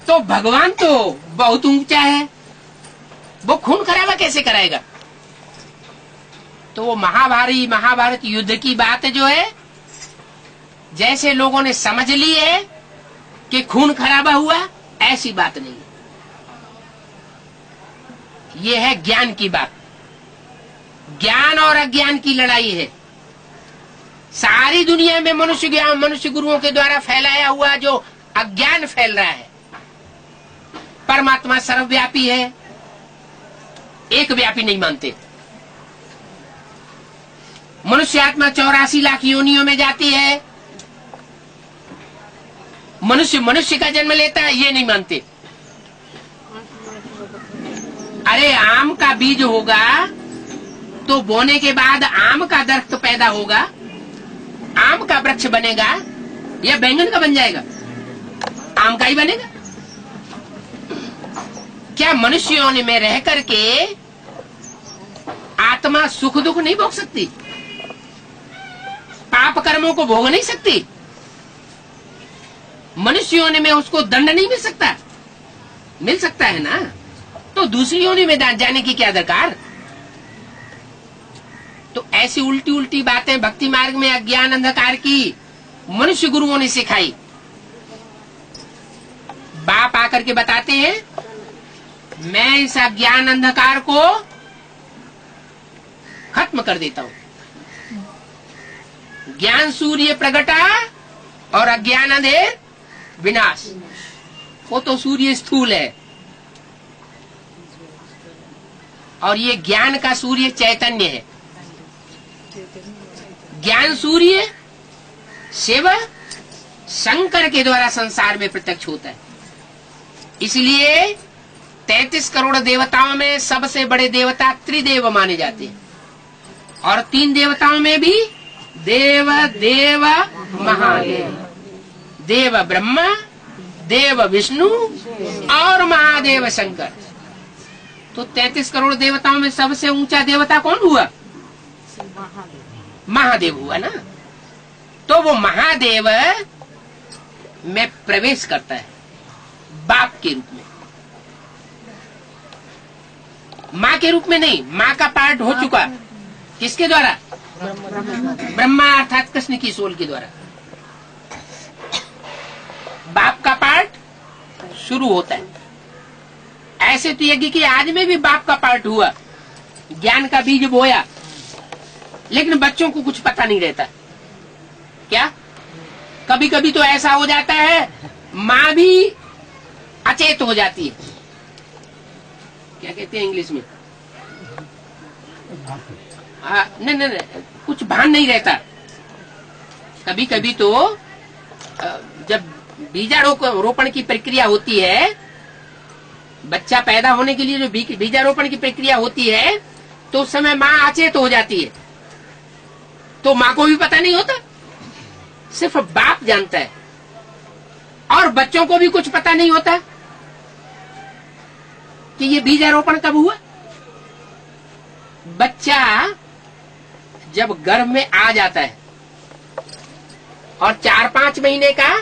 तो भगवान तो बहुत ऊंचा है, वो खून खराबा कैसे कराएगा? तो वो महाभारत युद्ध की बात जो है, जैसे लोगों ने समझ ली है कि खून खराबा हुआ, ऐसी बात नहीं है। ये है ज्ञान की बात। ज्ञान और अज्ञान की लड़ाई है। सारी दुनिया में मनुष्य गुरुओं के द्वारा फैलाया हुआ जो अज्ञान फैल रहा है, परमात्मा सर्वव्यापी है, एक व्यापी नहीं मानते। मनुष्य आत्मा 84 लाख योनियों में जाती है, मनुष्य का जन्म लेता है, ये नहीं मानते। अरे आम का बीज होगा तो बोने के बाद आम का दरख्त पैदा होगा, आम का वृक्ष बनेगा या बैंगन का बन जाएगा? आम का ही बनेगा। क्या मनुष्यों में रह करके आत्मा सुख दुख नहीं भोग सकती? पाप कर्मों को भोग नहीं सकती? मनुष्यों में उसको दंड नहीं मिल सकता? मिल सकता है ना। तो दूसरी योनि में जाने की क्या दरकार? तो ऐसी उल्टी उल्टी बातें भक्ति मार्ग में अज्ञान अंधकार की मनुष्य गुरुओं ने सिखाई। बाप आकर के बताते हैं, मैं इस अज्ञान अंधकार को खत्म कर देता हूं। ज्ञान सूर्य प्रगटा और अज्ञान अंधेर विनाश। वो तो सूर्य स्थूल है और ये ज्ञान का सूर्य चैतन्य है। ज्ञान सूर्य शिव शंकर के द्वारा संसार में प्रत्यक्ष होता है। इसलिए 33 करोड़ देवताओं में सबसे बड़े देवता त्रिदेव माने जाते हैं और 3 देवताओं में भी देव देव महादेव। देव ब्रह्मा, देव विष्णु और महादेव शंकर। तो 33 करोड़ देवताओं में सबसे ऊंचा देवता कौन हुआ? महादेव हुआ ना। तो वो महादेव में प्रवेश करता है बाप के रूप में, माँ के रूप में नहीं। माँ का पार्ट हो चुका किसके द्वारा? ब्रह्मा अर्थात कृष्ण की सोल के द्वारा। बाप का पार्ट शुरू होता है। ऐसे तो यज्ञ की आज में भी बाप का पार्ट हुआ, ज्ञान का बीज बोया, लेकिन बच्चों को कुछ पता नहीं रहता। क्या कभी कभी तो ऐसा हो जाता है, माँ भी अचेत हो जाती है। क्या कहते हैं इंग्लिश में? नहीं, कुछ भान नहीं रहता। कभी कभी तो जब बीजारोपण की प्रक्रिया होती है, बच्चा पैदा होने के लिए जो बीजारोपण की प्रक्रिया होती है, तो उस समय माँ अचेत हो जाती है। तो माँ को भी पता नहीं होता, सिर्फ बाप जानता है। और बच्चों को भी कुछ पता नहीं होता कि ये बीजारोपण कब हुआ। बच्चा जब गर्भ में आ जाता है और 4-5 महीने का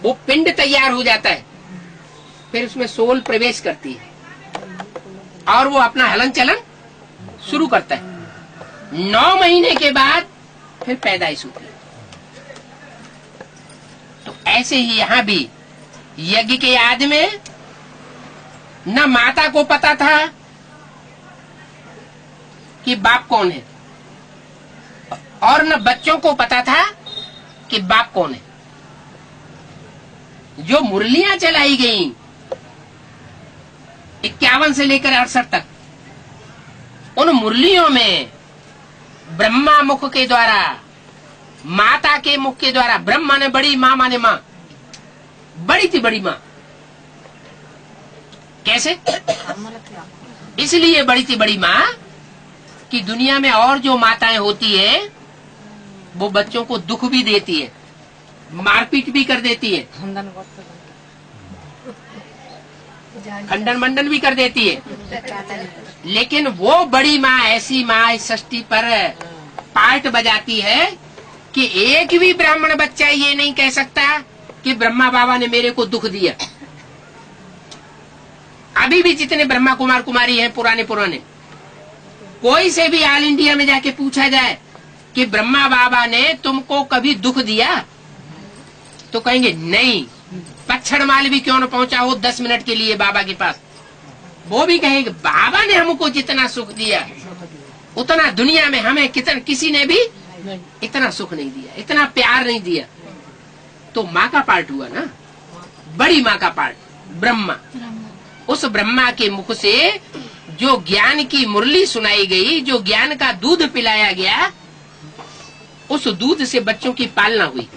वो पिंड तैयार हो जाता है, फिर उसमें सोल प्रवेश करती है और वो अपना हलन चलन शुरू करता है। 9 महीने के बाद फिर पैदाइश होती है। तो ऐसे ही यहां भी यज्ञ के याद में न माता को पता था कि बाप कौन है और न बच्चों को पता था कि बाप कौन है। जो मुरलियां चलाई गईं 51 से लेकर 68 तक, उन मुरलियों में ब्रह्मा मुख के द्वारा, माता के मुख के द्वारा, ब्रह्मा ने बड़ी, माँ माने माँ, बड़ी थी बड़ी माँ। कैसे? इसलिए बड़ी थी बड़ी माँ कि दुनिया में और जो माताएं होती है वो बच्चों को दुख भी देती है, मारपीट भी कर देती है, खंडन मंडन भी कर देती है। लेकिन वो बड़ी माँ, ऐसी माँ इस सृष्टि पर पार्ट बजाती है कि एक भी ब्राह्मण बच्चा ये नहीं कह सकता कि ब्रह्मा बाबा ने मेरे को दुख दिया। अभी भी जितने ब्रह्मा कुमार कुमारी हैं पुराने, कोई से भी ऑल इंडिया में जाके पूछा जाए कि ब्रह्मा बाबा ने तुमको कभी दुख दिया, तो कहेंगे नहीं। पच्छड़ माल भी क्यों न पहुंचा हो 10 मिनट के लिए बाबा के पास, वो भी कहेंगे बाबा ने हमको जितना सुख दिया उतना दुनिया में हमें किसी ने भी इतना सुख नहीं दिया, इतना प्यार नहीं दिया। तो माँ का पार्ट हुआ ना, बड़ी माँ का पार्ट ब्रह्मा। उस ब्रह्मा के मुख से जो ज्ञान की मुरली सुनाई गई, जो ज्ञान का दूध पिलाया गया, उस दूध से बच्चों की पालना हुई।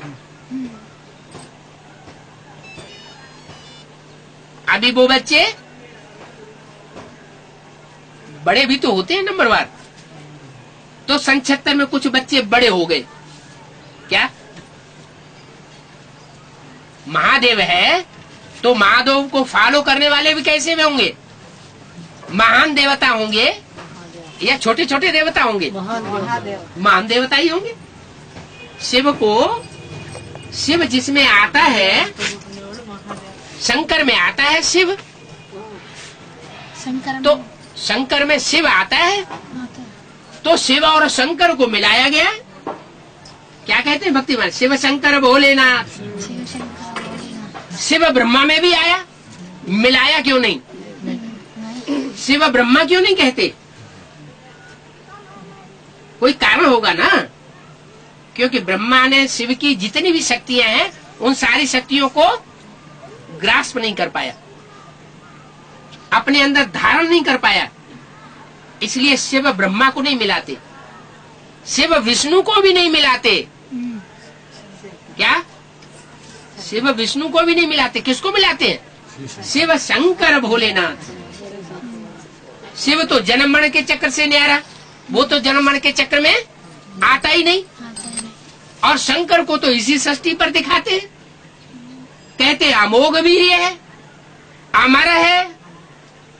अभी वो बच्चे बड़े भी तो होते हैं नंबरवार। तो 76 में कुछ बच्चे बड़े हो गए। क्या महादेव है तो महादेव को फॉलो करने वाले भी कैसे में होंगे? महान देवता होंगे या छोटे छोटे देवता होंगे? महान देवता ही होंगे। शिव जिसमें आता है, शंकर में आता है शिव, तो शंकर में शिव आता है, तो शिव और शंकर को मिलाया गया क्या कहते हैं भक्ति मार्ग? शिव शंकर भोलेनाथ। शिव ब्रह्मा में भी आया, मिलाया क्यों नहीं? शिव ब्रह्मा क्यों नहीं कहते? कोई कारण होगा ना, क्योंकि ब्रह्मा ने शिव की जितनी भी शक्तियां हैं उन सारी शक्तियों को ग्रास्प नहीं कर पाया, अपने अंदर धारण नहीं कर पाया, इसलिए शिव ब्रह्मा को नहीं मिलाते, शिव विष्णु को भी नहीं मिलाते। क्या? शिव विष्णु को भी नहीं मिलाते। किसको मिलाते हैं? शिव शंकर भोलेनाथ। शिव तो जन्म मरण के चक्र से न्यारा, वो तो जन्म मरण के चक्र में आता ही नहीं। और शंकर को तो इसी सृष्टि पर दिखाते, कहते अमोघ वीर्य है, अमर है,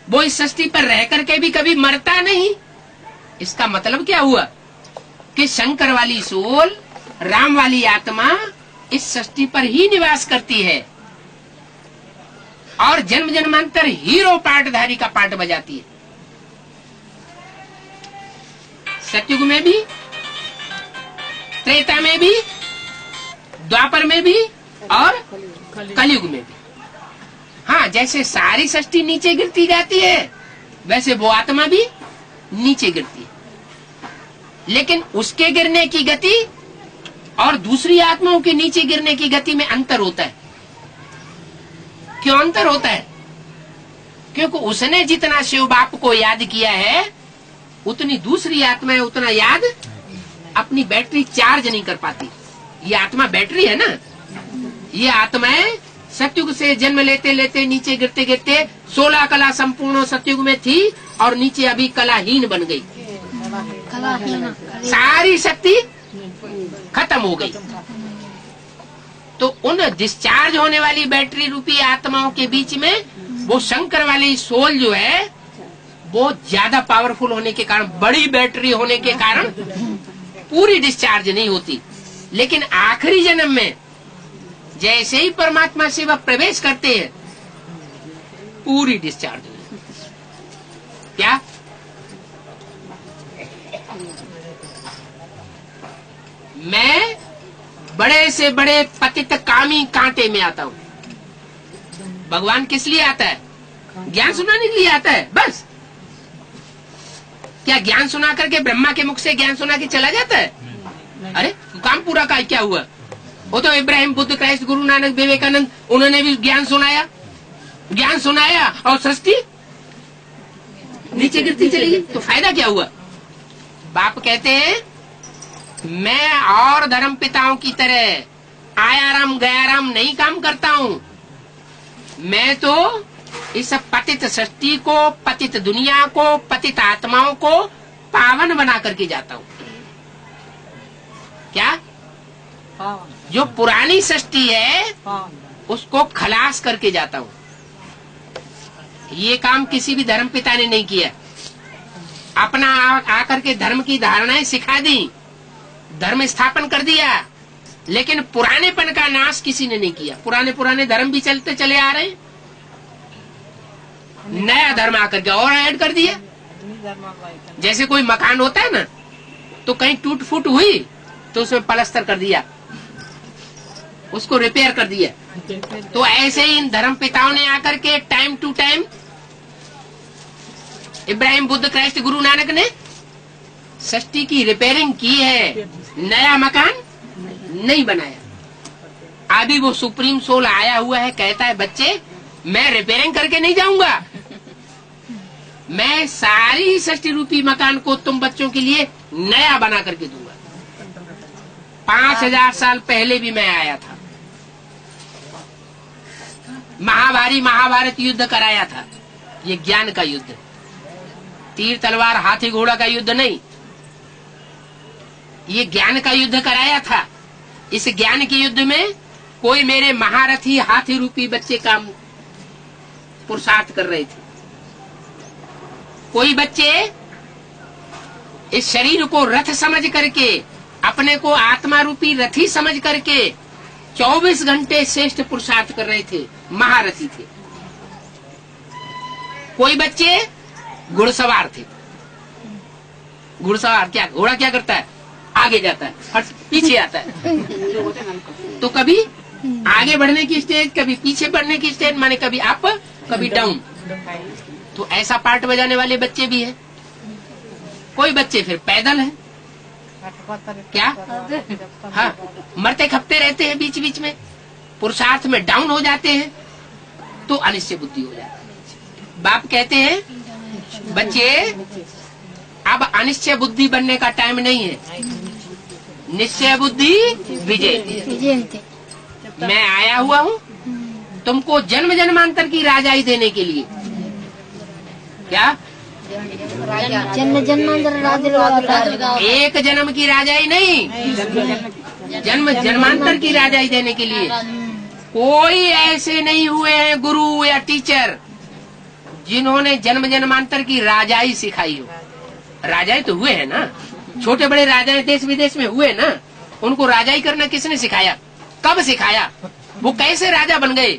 वो इस सृष्टि पर रह करके भी कभी मरता नहीं। इसका मतलब क्या हुआ कि शंकर वाली सोल, राम वाली आत्मा इस सृष्टि पर ही निवास करती है और जन्म जन्मांतर हीरो पाठधारी का पाठ बजाती है। सतयुग में भी, त्रेता में भी, द्वापर में भी और कलयुग में भी। हाँ, जैसे सारी सृष्टि नीचे गिरती जाती है वैसे वो आत्मा भी नीचे गिरती है, लेकिन उसके गिरने की गति और दूसरी आत्माओं के नीचे गिरने की गति में अंतर होता है। क्यों अंतर होता है? क्योंकि उसने जितना शिव बाप को याद किया है उतनी दूसरी आत्माएं उतना याद अपनी बैटरी चार्ज नहीं कर पाती। ये आत्मा बैटरी है ना, ये आत्माएं सतयुग से जन्म लेते लेते नीचे गिरते गिरते 16 कला संपूर्ण सतयुग में थी और नीचे अभी कलाहीन बन गई, सारी शक्ति खत्म हो गई। तो उन डिस्चार्ज होने वाली बैटरी रूपी आत्माओं के बीच में वो शंकर वाली सोल जो है वो ज्यादा पावरफुल होने के कारण, बड़ी बैटरी होने के कारण पूरी डिस्चार्ज नहीं होती, लेकिन आखिरी जन्म में जैसे ही परमात्मा शिव प्रवेश करते हैं पूरी डिस्चार्ज हो जाती। क्या? मैं बड़े से बड़े पतित कामी कांटे में आता हूँ। भगवान किस लिए आता है? ज्ञान सुनाने के लिए आता है बस। क्या ज्ञान सुना करके ब्रह्मा के मुख से ज्ञान सुना के चला जाता है? अरे काम पूरा का क्या हुआ? वो तो इब्राहिम, बुद्ध, क्राइस्ट, गुरु नानक, विवेकानंद, उन्होंने भी ज्ञान सुनाया और सृष्टि नीचे गिरती चली गई, तो फायदा क्या हुआ? बाप कहते हैं मैं और धर्म पिताओं की तरह आया राम गया राम नहीं काम करता हूँ। मैं तो इस पतित सृष्टि को, पतित दुनिया को, पतित आत्माओं को पावन बना करके जाता हूँ। क्या? जो पुरानी सृष्टि है उसको खलास करके जाता हूँ। ये काम किसी भी धर्म पिता ने नहीं किया। अपना आकर के धर्म की धारणाएं सिखा दी, धर्म स्थापन कर दिया, लेकिन पुरानेपन का नाश किसी ने नहीं किया। पुराने धर्म भी चलते चले आ रहे हैं, नया धर्म आकर के और ऐड कर दिया। जैसे कोई मकान होता है ना, तो कहीं टूट फूट हुई तो उसमें प्लास्टर कर दिया, उसको रिपेयर कर दिया। तो ऐसे ही इन धर्म पिताओं ने आकर के time to time, Ibrahim, Buddha, Christ, Guru Nanak ने सृष्टि की रिपेयरिंग की है, नया मकान नहीं बनाया। अभी वो सुप्रीम सोल आया हुआ है, कहता है बच्चे मैं रिपेयरिंग करके नहीं जाऊंगा, मैं सारी सृष्टि रूपी मकान को तुम बच्चों के लिए नया बना करके दूंगा। 5000 साल पहले भी मैं आया था, महाभारत युद्ध कराया था। ये ज्ञान का युद्ध, तीर तलवार हाथी घोड़ा का युद्ध नहीं, ये ज्ञान का युद्ध कराया था। इस ज्ञान के युद्ध में कोई मेरे महारथी हाथी रूपी बच्चे काम पुरुषार्थ कर रहे थे। कोई बच्चे इस शरीर को रथ समझ करके, अपने को आत्मा रूपी रथी समझ करके 24 घंटे श्रेष्ठ पुरुषार्थ कर रहे थे, महारथी थे। कोई बच्चे घुड़सवार थे। घुड़सवार क्या, घोड़ा क्या करता है? आगे जाता है, फट पीछे आता है। तो कभी आगे बढ़ने की स्टेज, कभी पीछे बढ़ने की स्टेज, माने कभी अप कभी डाउन। तो ऐसा पार्ट बजाने वाले बच्चे भी हैं। कोई बच्चे फिर पैदल हैं, क्या हाँ, मरते खपते रहते हैं, बीच बीच में पुरुषार्थ में डाउन हो जाते हैं, तो अनिश्चय बुद्धि हो जाती है। बाप कहते हैं बच्चे अब अनिश्चय बुद्धि बनने का टाइम नहीं है, निश्चय बुद्धि विजय। मैं आया हुआ हूँ तुमको जन्म जन्मांतर की राजाई देने के लिए। क्या जन्म जन्मांतर एक जन्म की राजाई नहीं, जन्म जन्मांतर की राजाई देने के लिए। कोई ऐसे नहीं हुए हैं गुरु या टीचर जिन्होंने जन्म जन्मांतर की राजाई सिखाई हो। राजाई तो हुए हैं ना, छोटे बड़े राजाएं देश विदेश में हुए ना, उनको राजाई करना किसने सिखाया, कब सिखाया, वो कैसे राजा बन गए?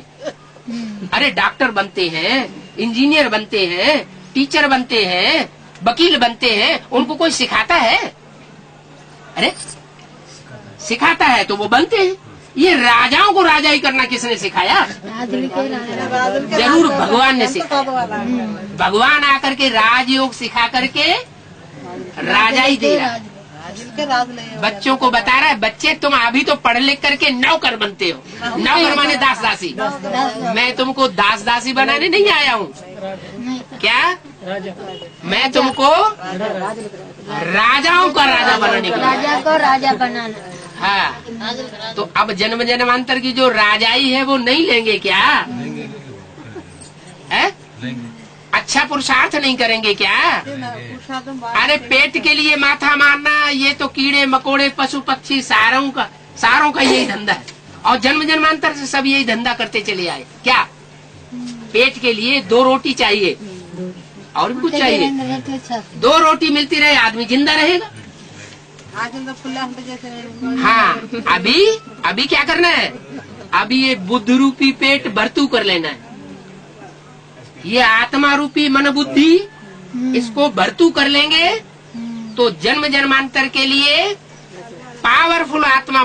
अरे डॉक्टर बनते हैं, इंजीनियर बनते हैं, टीचर बनते हैं, वकील बनते हैं, उनको कोई सिखाता है? अरे सिखाता है तो वो बनते हैं। ये राजाओं को राजाई करना किसने सिखाया? जरूर भगवान ने सिखाया। भगवान आकर के राजयोग सिखा करके राजाई दे रहा है, बच्चों को बता रहा है, बच्चे तुम अभी तो पढ़ लिख करके नौकर बनते हो। नौकर माने दास दासी। मैं तुमको दास दासी बनाने नहीं आया हूँ, क्या मैं तुमको राजाओं का राजा बनाने के लिए, राजा को राजा बनाना। हाँ, तो अब जन्म जन्मांतर की जो राजाई है वो नहीं लेंगे क्या? है? अच्छा पुरुषार्थ नहीं करेंगे क्या? अरे पेट के लिए माथा मारना, ये तो कीड़े मकोड़े पशु पक्षी सारों का यही धंधा है। और जन्म जन्मांतर से सब यही धंधा करते चले आए। क्या पेट के लिए 2 रोटी चाहिए और भी कुछ चाहिए? 2 रोटी मिलती रहे आदमी जिंदा रहेगा। हाँ, अभी क्या करना है? अभी ये बुद्ध रूपी पेट भरतू कर लेना है। ये आत्मा रूपी मन बुद्धि, इसको भरतू कर लेंगे तो जन्म जन्मांतर के लिए पावरफुल आत्मा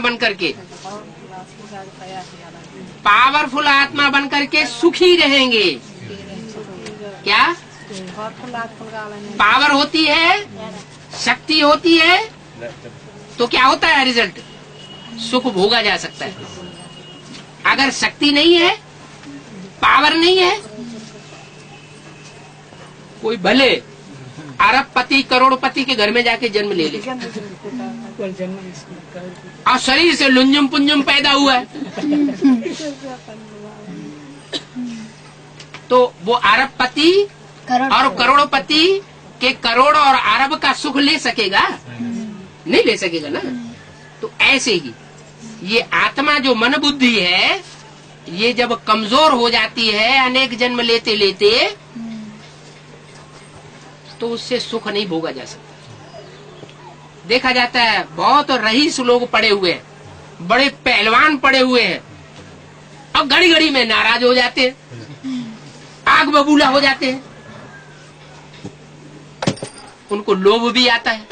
बनकर के सुखी रहेंगे। क्या पावर होती है, शक्ति होती है, तो क्या होता है रिजल्ट? सुख भोगा जा सकता है। अगर शक्ति नहीं है, पावर नहीं है, कोई भले अरबपति करोड़पति के घर में जाके जन्म ले ले और शरीर से लुंजुम पुंजुम पैदा हुआ है, तो वो अरबपति और करोड़पति के करोड़ और अरब का सुख ले सकेगा? नहीं ले सकेगा ना। तो ऐसे ही ये आत्मा जो मन बुद्धि है, ये जब कमजोर हो जाती है अनेक जन्म लेते लेते, तो उससे सुख नहीं भोगा जा सकता। देखा जाता है बहुत रईस लोग पड़े हुए हैं, बड़े पहलवान पड़े हुए हैं, अब घड़ी घड़ी में नाराज हो जाते हैं, आग बबूला हो जाते हैं, उनको लोभ भी आता है,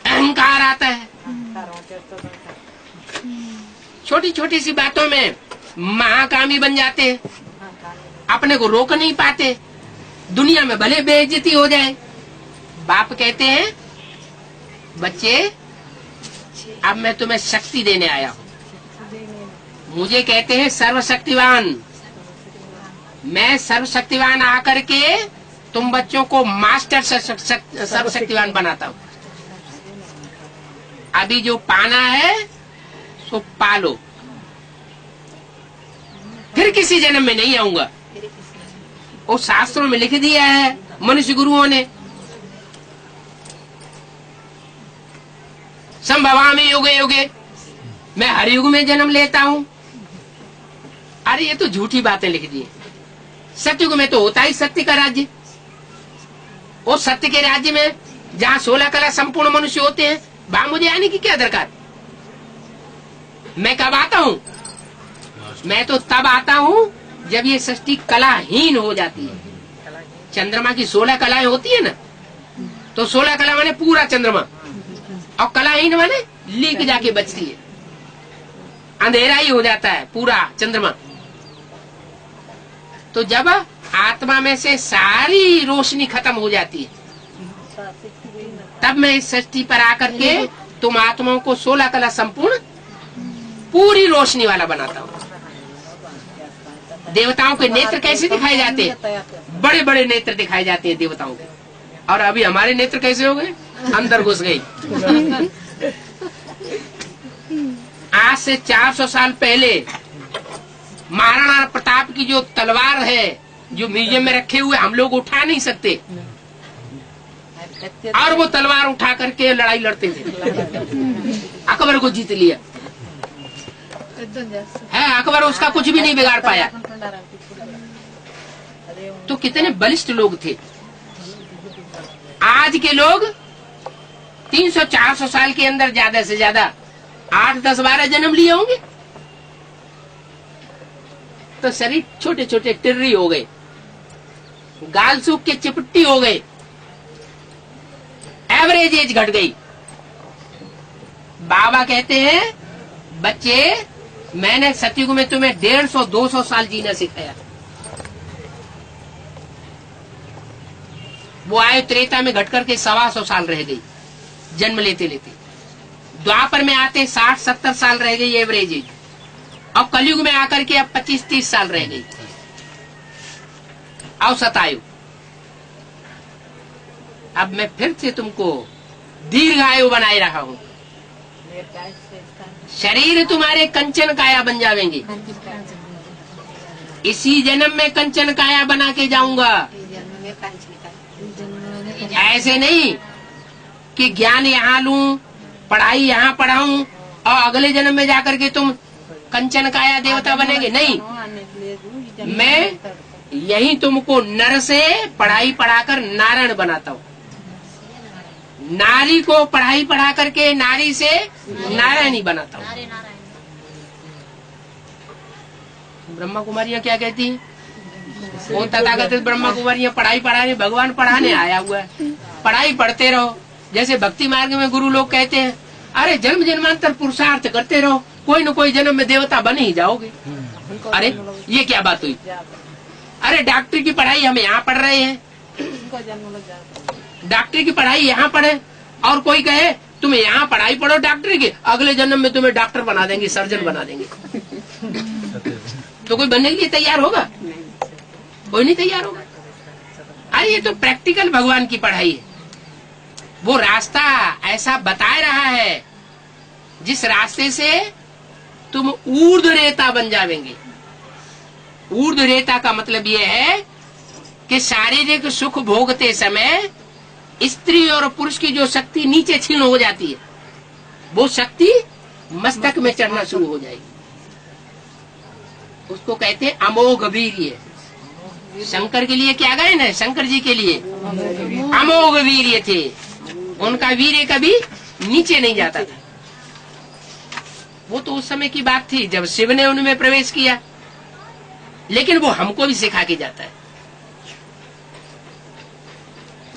अहंकार आता है, छोटी छोटी सी बातों में महाकामी बन जाते हैं, अपने को रोक नहीं पाते, दुनिया में भले बेइज्जती हो जाए। बाप कहते हैं बच्चे अब मैं तुम्हें शक्ति देने आया हूँ। मुझे कहते हैं सर्वशक्तिवान। मैं सर्वशक्तिवान आकर के तुम बच्चों को मास्टर सर्वशक्तिवान बनाता हूँ। अभी जो पाना है सो पालो, फिर किसी जन्म में नहीं आऊंगा। वो शास्त्रों में लिख दिया है मनुष्य गुरुओं ने, संभवामि युगे युगे, मैं हर युग में जन्म लेता हूँ। अरे ये तो झूठी बातें लिख दी। सत्युग में तो होता ही सत्य का राज्य। वो सत्य के राज्य में जहाँ 16 कला संपूर्ण मनुष्य होते हैं, वहां मुझे आने की क्या दरकार? मैं कब आता हूँ? मैं तो तब आता हूँ जब ये सृष्टि कलाहीन हो जाती है। चंद्रमा की 16 कलाएं होती है ना, तो 16 कला माने पूरा चंद्रमा, और कलाहीन माने लीक जाके बचती है, अंधेरा ही हो जाता है पूरा चंद्रमा। तो जब आत्मा में से सारी रोशनी खत्म हो जाती है, तब मैं इस सृष्टि पर आकर के तुम आत्माओं को 16 कला संपूर्ण पूरी रोशनी वाला बनाता हूँ। देवताओं के नेत्र कैसे दिखाए जाते हैं? बड़े बड़े नेत्र दिखाए जाते हैं देवताओं के। और अभी हमारे नेत्र कैसे हो गए? अंदर घुस गए। आज से 400 साल पहले महाराणा प्रताप की जो तलवार है, जो म्यूजियम में रखे हुए, हम लोग उठा नहीं सकते, और वो तलवार उठा करके लड़ाई लड़ते थे। अकबर को जीत लिया है, अकबर उसका कुछ भी नहीं बिगाड़ पाया। तो कितने बलिष्ठ लोग थे। आज के लोग 300-400 साल के अंदर ज्यादा से ज्यादा 8-10-12 जन्म लिए होंगे, तो शरीर छोटे छोटे टिर्री हो गए, गाल सूख के चिपट्टी हो गए, एवरेज एज घट गई। बाबा कहते हैं, बच्चे मैंने सतयुग में तुम्हें 150-200 साल जीना सिखाया। वो आयु त्रेता में घट करके 125 साल रह गई जन्म लेते लेते। द्वापर में आते 60-70 साल रह गई एवरेज एज, और कलयुग में आकर के अब 25-30 साल रह गई औसत आयु। अब मैं फिर से तुमको दीर्घायु बनाए रहा हूं। शरीर तुम्हारे कंचन काया बन जावेंगे। इसी जन्म में कंचन काया बना के जाऊंगा। ऐसे नहीं कि ज्ञान यहाँ लूं, पढ़ाई यहाँ पढ़ाऊं, और अगले जन्म में जाकर के तुम कंचन काया देवता बनेंगे। नहीं, मैं यही तुमको नर से पढ़ाई पढ़ाकर नारायण बनाता हूँ। नारी को पढ़ाई पढ़ा करके नारी से नारायणी बनाता हूँ। ब्रह्मा कुमारियाँ क्या कहती हैं? वो तथाकथित ब्रह्मा कुमारियाँ पढ़ाई पढ़ाने, भगवान पढ़ाने आया हुआ है। पढ़ाई पढ़ते रहो। जैसे भक्ति मार्ग में गुरु लोग कहते हैं, अरे जन्म जन्मांतर पुरुषार्थ करते रहो, कोई न कोई जन्म में देवता बन ही जाओगे। अरे ये क्या बात हुई? अरे डॉक्टर की पढ़ाई हम यहाँ पढ़ रहे हैं, डॉक्टर की पढ़ाई यहाँ पढ़े, और कोई कहे तुम यहाँ पढ़ाई पढ़ो डॉक्टर की, अगले जन्म में तुम्हें डॉक्टर बना देंगे, सर्जन बना देंगे। तो कोई बनने के लिए तैयार होगा? कोई नहीं तैयार होगा। अरे ये तो प्रैक्टिकल भगवान की पढ़ाई है। वो रास्ता ऐसा बता रहा है जिस रास्ते से तुम ऊर्ध्व रेता बन जावेंगे। ऊर्ध्व रेता का मतलब ये है कि शारीरिक सुख भोगते समय स्त्री और पुरुष की जो शक्ति नीचे क्षीण हो जाती है, वो शक्ति मस्तक में चढ़ना शुरू हो जाएगी। उसको कहते हैं अमोघ वीर्य। शंकर के लिए क्या गायन है? शंकर जी के लिए अमोघ वीर्य थे। उनका वीर्य कभी नीचे नहीं जाता था। वो तो उस समय की बात थी जब शिव ने उनमें प्रवेश किया, लेकिन वो हमको भी सिखा के जाता है।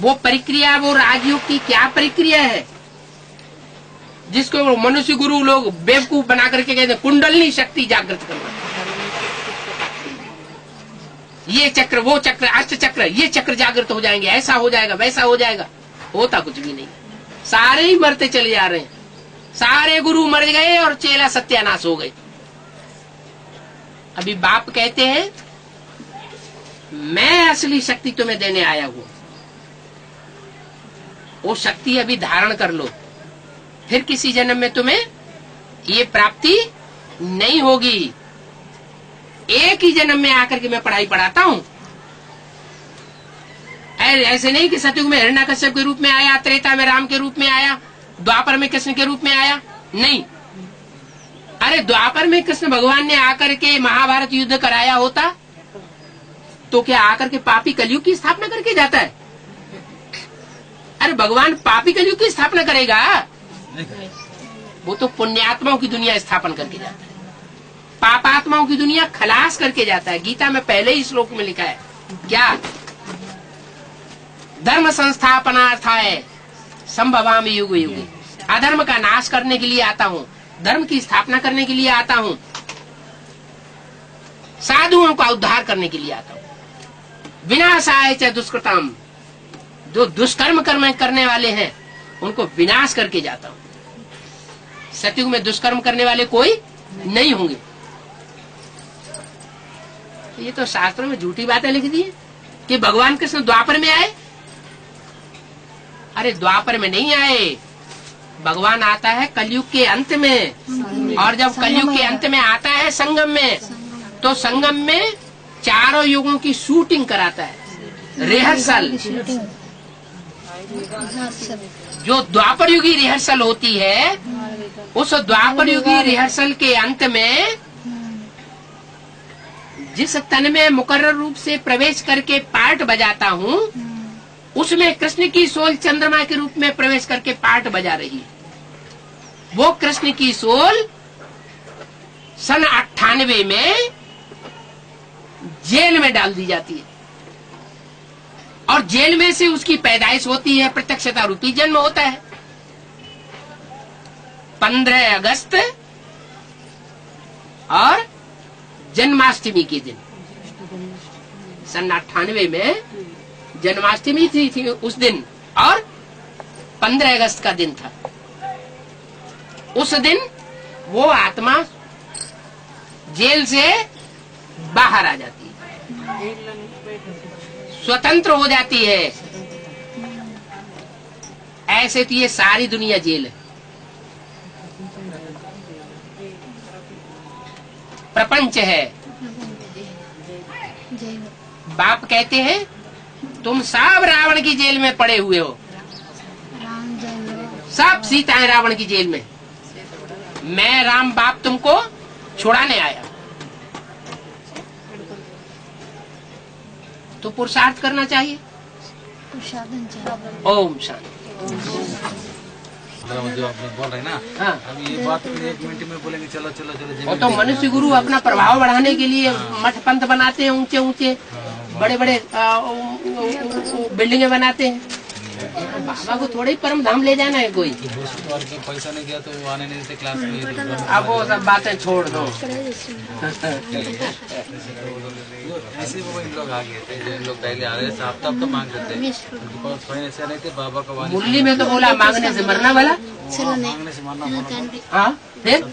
वो प्रक्रिया, वो राजयोग की क्या प्रक्रिया है जिसको मनुष्य गुरु लोग बेवकूफ बना करके कहते हैं कुंडलनी शक्ति जागृत करना। ये चक्र, वो चक्र, अष्ट चक्र, ये चक्र जागृत हो जाएंगे, ऐसा हो जाएगा, वैसा हो जाएगा। होता कुछ भी नहीं। सारे ही मरते चले जा रहे हैं। सारे गुरु मर गए और चेला सत्यानाश हो गए। अभी बाप कहते हैं मैं असली शक्ति तुम्हें देने आया हूं। वो शक्ति अभी धारण कर लो, फिर किसी जन्म में तुम्हें ये प्राप्ति नहीं होगी। एक ही जन्म में आकर के मैं पढ़ाई पढ़ाता हूं। ऐसे नहीं कि सतयुग में हिरण्यकश्यप के रूप में आया, त्रेता में राम के रूप में आया, द्वापर में कृष्ण के रूप में आया। नहीं, अरे द्वापर में कृष्ण भगवान ने आकर के महाभारत युद्ध कराया होता तो क्या आकर के पापी कलयुग की स्थापना करके जाता है? अरे भगवान पापी कलयुग की स्थापना करेगा? वो तो पुण्यात्माओं की दुनिया स्थापन करके जाता है, पापात्माओं की दुनिया खलास करके जाता है। गीता में पहले ही श्लोक में लिखा है क्या? धर्म संस्थापनार्थाय संभवामि युगे युगे। अधर्म का नाश करने के लिए आता हूँ, धर्म की स्थापना करने के लिए आता हूँ, साधुओं का उद्धार करने के लिए आता हूँ। विनाशाय च दुष्कृतम, जो दुष्कर्म करने वाले हैं उनको विनाश करके जाता हूँ। सतयुग में दुष्कर्म करने वाले कोई नहीं होंगे। ये तो शास्त्रों में झूठी बातें लिख दी है कि भगवान कृष्ण द्वापर में आए। अरे द्वापर में नहीं आए, भगवान आता है कलयुग के अंत में। और जब कलयुग के अंत में आता है संगम में, तो संगम में चारों युगों की शूटिंग कराता है, रिहर्सल। जो द्वापर युगी रिहर्सल होती है, उस द्वापर युगी रिहर्सल के अंत में जिस तन में मुकर्रर रूप से प्रवेश करके पार्ट बजाता हूँ, उसमें कृष्ण की सोल चंद्रमा के रूप में प्रवेश करके पार्ट बजा रही है। वो कृष्ण की सोल सन 98 में जेल में डाल दी जाती है, और जेल में से उसकी पैदाइश होती है, प्रत्यक्षता रूपी जन्म होता है। 15 अगस्त और जन्माष्टमी के दिन, सन 98 में जन्माष्टमी थी उस दिन, और 15 अगस्त का दिन था। उस दिन वो आत्मा जेल से बाहर आ जाती है, स्वतंत्र हो जाती है। ऐसे तो ये सारी दुनिया जेल है, प्रपंच है। बाप कहते हैं तुम सब रावण की जेल में पड़े हुए हो, सब सीता है रावण की जेल में। मैं राम बाप तुमको छुड़ाने आया। तो पुरुषार्थ करना चाहिए। ओम शांति। जो आपने बोल रहे हैं ना, हाँ, अभी ये बात 1 मिनट में बोलेंगे चलो चलो चलो। और तो मनुष्य गुरु अपना प्रभाव बढ़ाने के लिए मठ पंथ बनाते हैं, ऊंचे ऊंचे बड़े बड़े बिल्डिंगें बनाते हैं। बाबा को थोड़े ही परम धाम ले जाना है कोई। पैसा नहीं दिया तो वो आने नहीं देते क्लास में। अब वो सब बातें छोड़ दो। ऐसे वो इन लोग आ गए थे, जो इन लोग पहले आ रहे थे हफ्ता हफ्ता मांग रहे थे, ऐसे नहीं थे। बाबा का वाणी मुरली में तो बोला मांगने से मरना वाला। मांगने से मारना। हाँ, फिर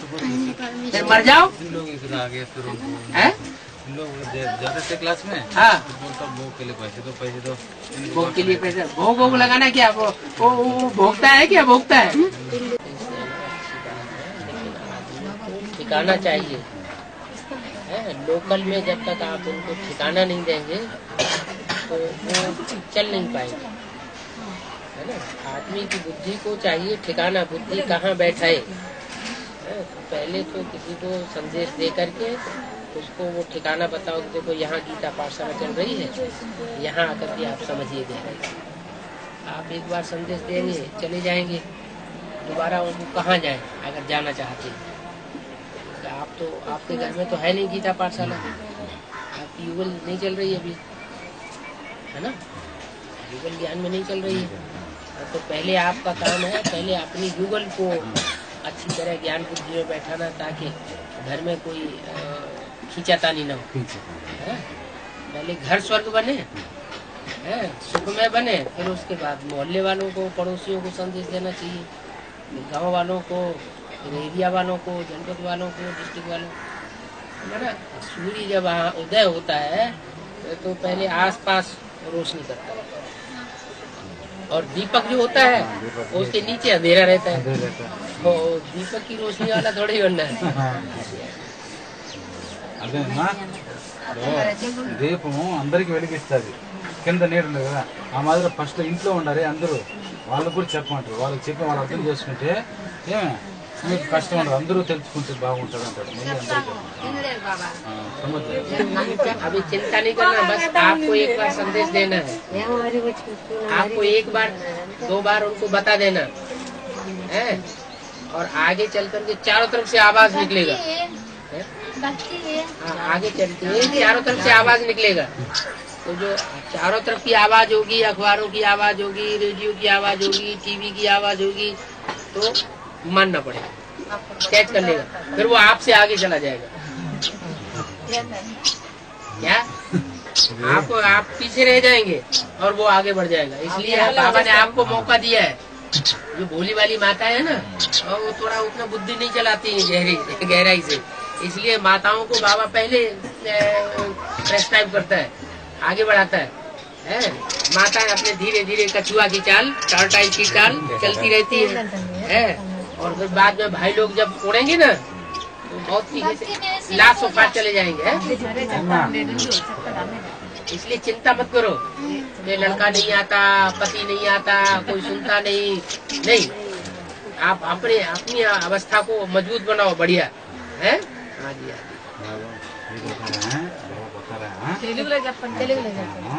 मर जाओ। इन लोग इधर आ गए, फिर हैं? इन लोग जाते थे क्लास में। हाँ, तो बोलता भोग के लिए पैसे दो, पैसे दो। भोग के लिए पैसे, भोग लगाना क्या? वो भोगता है क्या? भोगता है। ठिकाना चाहिए है। लोकल में जब तक आप उनको ठिकाना नहीं देंगे तो वो चल नहीं पाएंगे, है ना। आदमी की बुद्धि को चाहिए ठिकाना, बुद्धि कहाँ बैठाए। पहले तो किसी को संदेश दे करके उसको वो ठिकाना बताओ, देखो यहाँ गीता पाठशाला चल रही है, यहाँ आकर के आप समझिए दे रहे। आप एक बार संदेश देंगे, चले जाएंगे, दोबारा उनको कहाँ जाए अगर जाना चाहते हैं। आप तो आपके घर में तो है नहीं गीता पाठशाला, आपकी युगल नहीं चल रही अभी, है ना, युगल ज्ञान में नहीं चल रही है। तो पहले आपका काम है, पहले अपनी युगल को अच्छी तरह ज्ञान बुद्धि में बैठाना, ताकि घर में कोई खींचातानी न हो। पहले घर स्वर्ग बने, सुखमय बने, फिर उसके बाद मोहल्ले वालों को, पड़ोसियों को संदेश देना चाहिए, गांव वालों को, एरिया वालों को, जनपद वालों को, डिस्ट्रिक्ट वालों को। ना सूर्य जब उदय होता है तो पहले आसपास रोशनी करता है, और दीपक जो होता है उसके नीचे अंधेरा रहता है। तो दीपक की रोशनी वाला थोड़ा ही बनना है। అదేనా దీపము అందరికి వెలిగిస్తుంది, కింద నీడ ఉంది కదా, ఆ మాదిరి ఫస్ట్ ఇంట్లో ఉండాలి అందరూ. వాళ్ళకు కూడా చెప్పమంటారు, వాళ్ళకి చెప్పి వాళ్ళు అర్థం చేసుకుంటే ఏమే మీకు కష్టం ఉండదు, అందరూ తెలుసుకుంటే బాగుంటుంది అంటారు. अभी चिंता नहीं करना, बस आपको एक बार संदेश देना है, आपको एक बार 2 बार उनको बता देना है, और आगे चल करके चारों तरफ से आवाज निकलेगा। आगे चलते चारों तरफ से आवाज निकलेगा, तो जो चारों तरफ की आवाज होगी, अखबारों की आवाज होगी, रेडियो की आवाज होगी, टीवी की आवाज होगी, तो मानना पड़ेगा, कैच कर लेगा, फिर वो आपसे आगे चला जाएगा। क्या आप पीछे रह जाएंगे और वो आगे बढ़ जाएगा। इसलिए बाबा ने आपको मौका दिया है। जो भोली वाली माता है ना, और वो थोड़ा उतना बुद्धि नहीं चलाती है गहराई से, इसलिए माताओं को बाबा पहले प्रेस्क्राइब करता है, आगे बढ़ाता है। माता अपने धीरे धीरे कछुआ की चाल, टार्टाइज की चाल चलती रहती है। और फिर बाद में भाई लोग जब उड़ेंगे ना, तो बहुत सीधे से लाख पार चले जाएंगे। इसलिए चिंता मत करो, ये लड़का नहीं आता, पति नहीं आता, कोई सुनता नहीं। आप अपनी अवस्था को मजबूत बनाओ, बढ़िया है। हाँ जी, తెలుగులో చెప్పండి. తెలుగులో చెప్పండి.